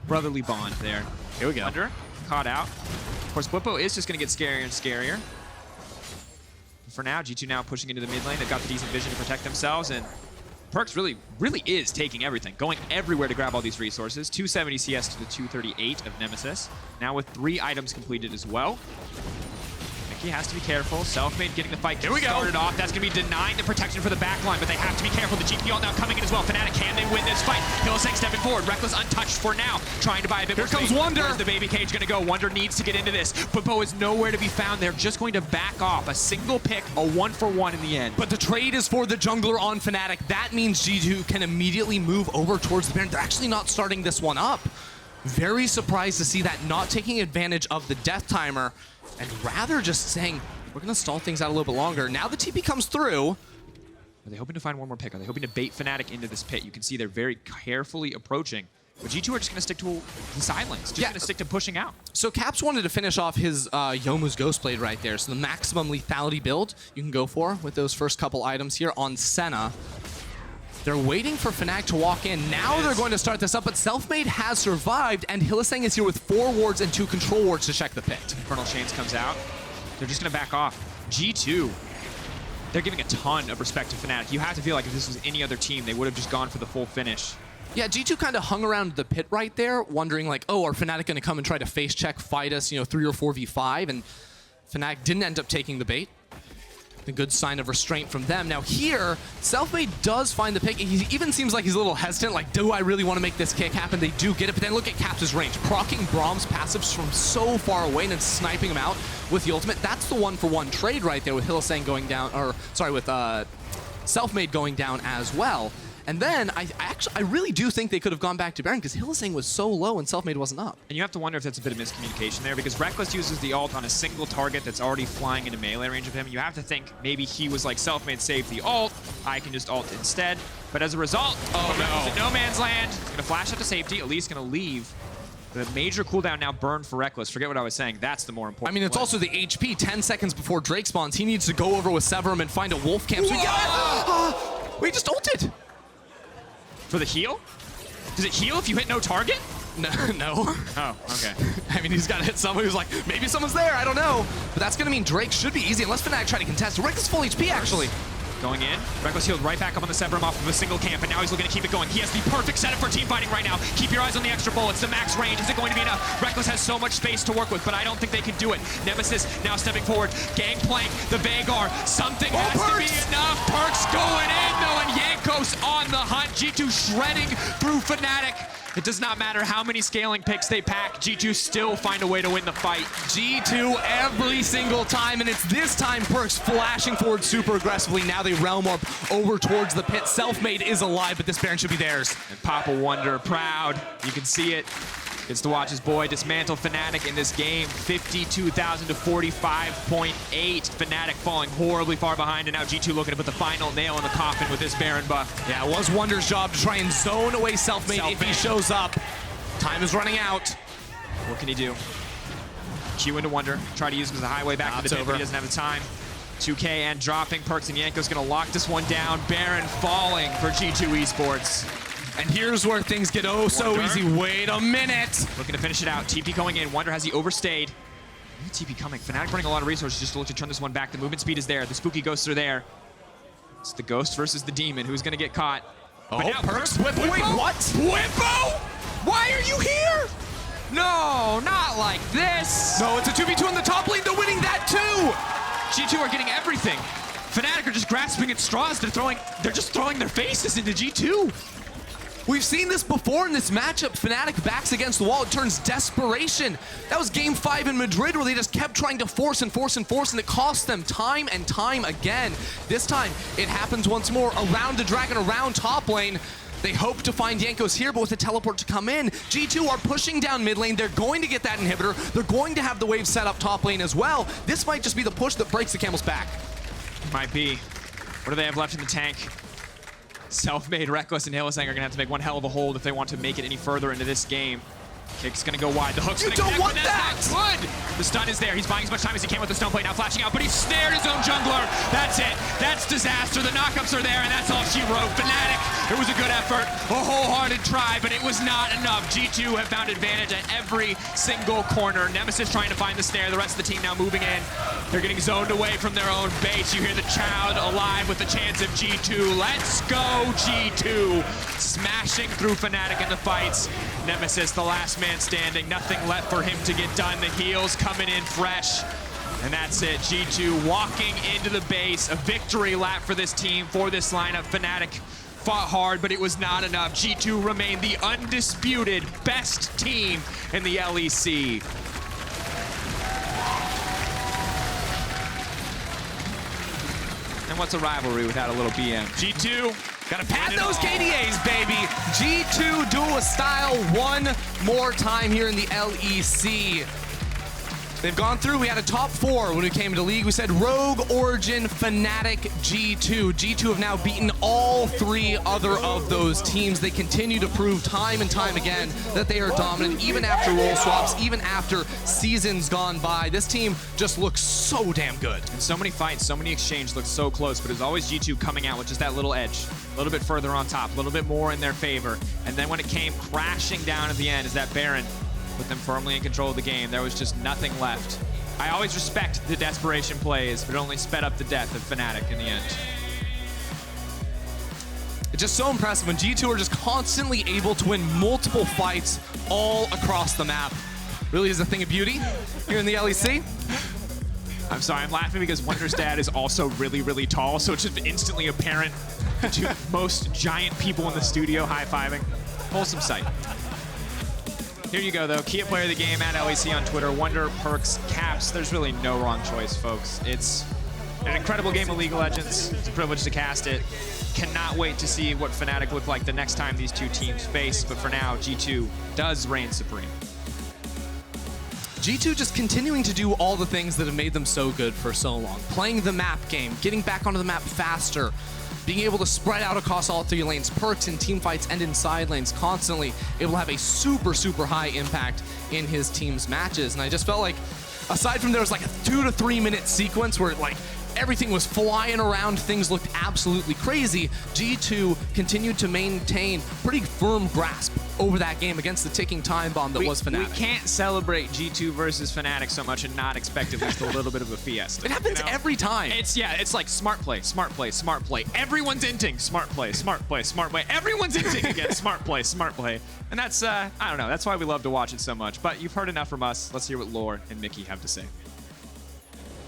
Brotherly bond there. Here we go. Wunder caught out. Of course, Bwipo is just gonna get scarier and scarier. For now, G2 now pushing into the mid lane. They've got the decent vision to protect themselves, and Perkz really is taking everything, going everywhere to grab all these resources. 270 CS to the 238 of Nemesis. Now with 3 items completed as well. He has to be careful. Selfmade getting the fight started off. That's going to be denying the protection for the backline, but they have to be careful. The GP ult now coming in as well. Fnatic, can they win this fight? Hylissang stepping forward. Rekkles untouched for now. Trying to buy a bit more space. Here comes Wunder. Where's the baby cage going to go? Wunder needs to get into this. Bwipo is nowhere to be found. They're just going to back off. A single pick, a 1-for-1 in the end. But the trade is for the jungler on Fnatic. That means G2 can immediately move over towards the Baron. They're actually not starting this one up. Very surprised to see that, not taking advantage of the death timer and rather just saying, we're going to stall things out a little bit longer. Now the TP comes through. Are they hoping to find one more pick? Are they hoping to bait Fnatic into this pit? You can see they're very carefully approaching. But G2 are just going to stick to the side lanes. Just going to stick to pushing out. So Caps wanted to finish off his Youmuu's Ghostblade right there. So the maximum lethality build you can go for with those first couple items here on Senna. They're waiting for Fnatic to walk in. Now they're going to start this up, but Selfmade has survived, and Hylissang is here with 4 wards and 2 control wards to check the pit. Infernal Chains comes out. They're just going to back off. G2, they're giving a ton of respect to Fnatic. You have to feel like if this was any other team, they would have just gone for the full finish. Yeah, G2 kind of hung around the pit right there, wondering like, oh, are Fnatic going to come and try to face check, fight us, 3 or 4v5? And Fnatic didn't end up taking the bait. A good sign of restraint from them. Now here, Selfmade does find the pick. He even seems like he's a little hesitant, like, do I really want to make this kick happen? They do get it, but then look at Caps' range. Proccing Braum's passives from so far away and then sniping him out with the ultimate. That's the 1-for-1 trade right there with Hylissang going down, or sorry, with Selfmade going down as well. And then I really do think they could have gone back to Baron because Hylissang was so low and Selfmade wasn't up. And you have to wonder if that's a bit of miscommunication there because Rekkles uses the ult on a single target that's already flying into melee range of him. You have to think maybe he was like, Selfmade saved the ult, I can just ult instead. But as a result, Rekkles in no man's land. He's going to flash out to safety. Elise going to leave. The major cooldown now burned for Rekkles. Forget what I was saying. That's the more important. I mean, it's also the HP. 10 seconds before Drake spawns, he needs to go over with Severum and find a wolf camp. So we just ulted. For the heal? Does it heal if you hit no target? No. Oh, okay. I mean, he's got to hit someone who's like, maybe someone's there, I don't know. But that's going to mean Drake should be easy, unless Fnatic try to contest. Rekkles full HP, actually. Going in. Rekkles healed right back up on the Severum off of a single camp, and now he's looking to keep it going. He has the perfect setup for team fighting right now. Keep your eyes on the extra bullets, the max range. Is it going to be enough? Rekkles has so much space to work with, but I don't think they can do it. Nemesis now stepping forward. Gangplank, the Veigar. Something has to be enough. Perkz going in, though, and Jankos on the hunt. G2 shredding through Fnatic. It does not matter how many scaling picks they pack, G2 still find a way to win the fight. G2 every single time, and it's this time Perkz flashing forward super aggressively. Now they realm up over towards the pit. Selfmade is alive, but this Baron should be theirs. And Papa Wunder, proud. You can see it. Gets to watch his boy dismantle Fnatic in this game. 52,000 to 45.8. Fnatic falling horribly far behind, and now G2 looking to put the final nail in the coffin with this Baron buff. Yeah, it was Wunder's job to try and zone away Selfmade if he shows up. Time is running out. What can he do? Q into Wunder. Try to use him as a highway back to the pit, but he doesn't have the time. 2K and dropping. Perkz and Jankos gonna lock this one down. Baron falling for G2 Esports. And here's where things get so easy. Wait a minute. Looking to finish it out. TP going in. Wunder has he overstayed. TP coming. Fnatic running a lot of resources just to look to turn this one back. The movement speed is there. The spooky ghosts are there. It's the ghost versus the demon. Who's going to get caught? But now Perkz. Wait, what? Bwipo? Why are you here? No, not like this. No, it's a 2v2 in the top lane. They're winning that too. G2 are getting everything. Fnatic are just grasping at straws. They're just throwing their faces into G2. We've seen this before in this matchup. Fnatic backs against the wall. It turns desperation. That was game 5 in Madrid where they just kept trying to force, and it cost them time and time again. This time, it happens once more. Around the dragon, around top lane. They hope to find Jankos here, but with the teleport to come in, G2 are pushing down mid lane. They're going to get that inhibitor. They're going to have the wave set up top lane as well. This might just be the push that breaks the camel's back. Might be. What do they have left in the tank? Selfmade, Rekkles, and Hylissang are going to have to make one hell of a hold if they want to make it any further into this game. Kick's going to go wide. The hook's going to connect, but that's not good. The stun is there. He's buying as much time as he can with the stone plate. Now flashing out, but he's snared his own jungler. That's it. That's disaster. The knockups are there, and that's all she wrote. Fnatic, it was a good effort, a wholehearted try, but it was not enough. G2 have found advantage at every single corner. Nemesis trying to find the snare. The rest of the team now moving in. They're getting zoned away from their own base. You hear the child alive with the chance of G2. Let's go, G2. Smashing through Fnatic in the fights. Nemesis, the last man standing. Nothing left for him to get done. The heals coming in fresh. And that's it, G2 walking into the base. A victory lap for this team, for this lineup. Fnatic fought hard, but it was not enough. G2 remained the undisputed best team in the LEC. And what's a rivalry without a little BM? G2, gotta pad those KDAs, baby. G2 duel style one more time here in the LEC. They've gone through, we had a top 4 when we came to League. We said Rogue, Origin, Fnatic, G2. G2 have now beaten all 3 other of those teams. They continue to prove time and time again that they are dominant, even after role swaps, even after seasons gone by. This team just looks so damn good. And so many fights, so many exchanges look so close, but it's always G2 coming out with just that little edge, a little bit further on top, a little bit more in their favor. And then when it came crashing down at the end, is that Baron with them firmly in control of the game, there was just nothing left. I always respect the desperation plays, but it only sped up the death of Fnatic in the end. It's just so impressive when G2 are just constantly able to win multiple fights all across the map. Really is a thing of beauty here in the LEC. I'm sorry, I'm laughing because Wunder's dad is also really, really tall, so it's just instantly apparent. The 2 most giant people in the studio high-fiving. Wholesome sight. Here you go, though. Key player of the game at LEC on Twitter. Wunder, Perkz, Caps. There's really no wrong choice, folks. It's an incredible game of League of Legends. It's a privilege to cast it. Cannot wait to see what Fnatic look like the next time these 2 teams face. But for now, G2 does reign supreme. G2 just continuing to do all the things that have made them so good for so long. Playing the map game, getting back onto the map faster, being able to spread out across all 3 lanes. Perkz in team fights and in side lanes, constantly able to have a super, super high impact in his team's matches. And I just felt like, aside from there was like a 2 to 3 minute sequence where like everything was flying around, things looked absolutely crazy, G2 continued to maintain pretty firm grasp over that game against the ticking time bomb that was Fnatic. We can't celebrate G2 versus Fnatic so much and not expect at least a little bit of a fiesta. It happens every time. It's like smart play, smart play, smart play. Everyone's inting, smart play, smart play, smart play. Everyone's inting again, smart play, smart play. And that's, I don't know, that's why we love to watch it so much. But you've heard enough from us. Let's hear what Laure and Mikyx have to say.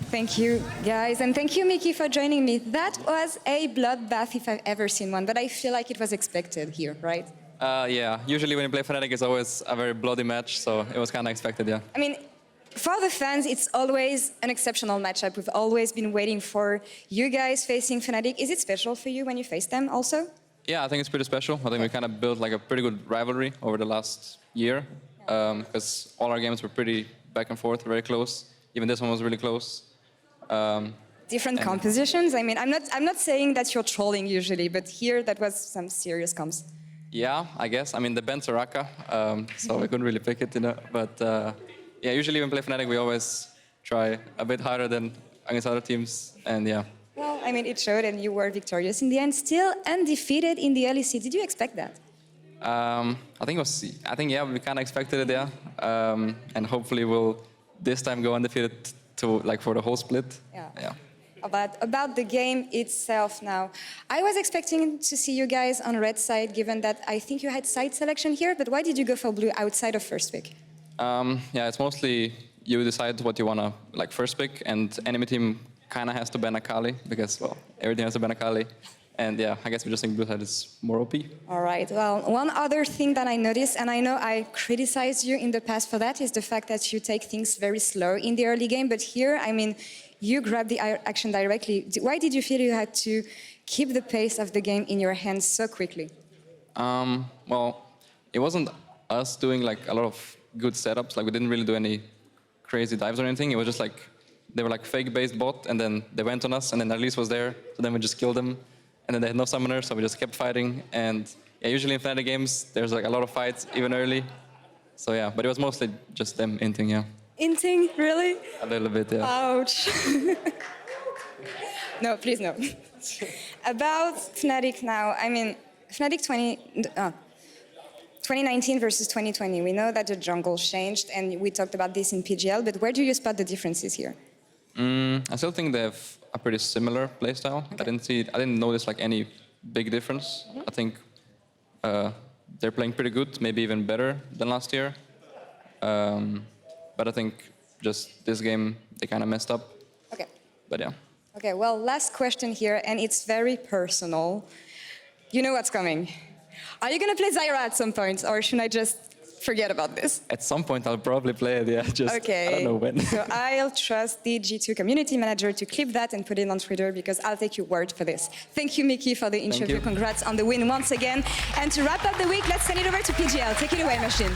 Thank you, guys, and thank you, Mikyx, for joining me. That was a bloodbath if I've ever seen one, but I feel like it was expected here, right? Yeah, usually when you play Fnatic, it's always a very bloody match, so it was kind of expected, yeah. I mean, for the fans, it's always an exceptional matchup. We've always been waiting for you guys facing Fnatic. Is it special for you when you face them also? Yeah, I think it's pretty special. I think we kind of built like a pretty good rivalry over the last year, because all our games were pretty back and forth, very close. Even this one was really close. Different compositions? I mean, I'm not saying that you're trolling usually, but here that was some serious comps. Yeah, I guess. I mean, the banned Soraka, so we couldn't really pick it, you know. But yeah, usually when we play Fnatic, we always try a bit harder than against other teams, and yeah. Well, I mean, it showed, and you were victorious in the end, still undefeated in the LEC. Did you expect that? I think yeah, we kind of expected it, yeah. And hopefully we'll this time go undefeated to like for the whole split. Yeah. About the game itself now. I was expecting to see you guys on red side, given that I think you had side selection here, but why did you go for blue outside of first pick? Yeah, it's mostly you decide what you want to like first pick, and enemy team kind of has to ban Akali, because, well, every team has to ban Akali. And yeah, I guess we just think blue side is more OP. All right, well, one other thing that I noticed, and I know I criticized you in the past for that, is the fact that you take things very slow in the early game, but here, I mean, you grab the action directly. Why did you feel you had to keep the pace of the game in your hands so quickly? Well, it wasn't us doing like a lot of good setups. Like we didn't really do any crazy dives or anything. It was just like, they were like fake-based bot, and then they went on us, and then Elise was there, so then we just killed them. And then they had no summoner, so we just kept fighting. And yeah, usually in Fnatic games, there's like a lot of fights, even early. So yeah, but it was mostly just them inting, yeah. Inting, really? A little bit, yeah. Ouch. No, please no. About Fnatic now, I mean, Fnatic 2019 versus 2020, we know that the jungle changed, and we talked about this in PGL, but where do you spot the differences here? I still think they have a pretty similar playstyle. Okay. I didn't notice like any big difference. I think they're playing pretty good, maybe even better than last year. But I think Just this game, they kind of messed up. Okay. But yeah. Okay, well, last question here, and it's very personal. You know what's coming. Are you going to play Zyra at some point, or should I just forget about this? At some point, I'll probably play it, yeah. Just, okay. I don't know when. So I'll trust the G2 community manager to clip that and put it on Twitter, because I'll take your word for this. Thank you, Mikyx, for the interview. Congrats on the win once again. And to wrap up the week, let's send it over to PGL. Take it away, Machine.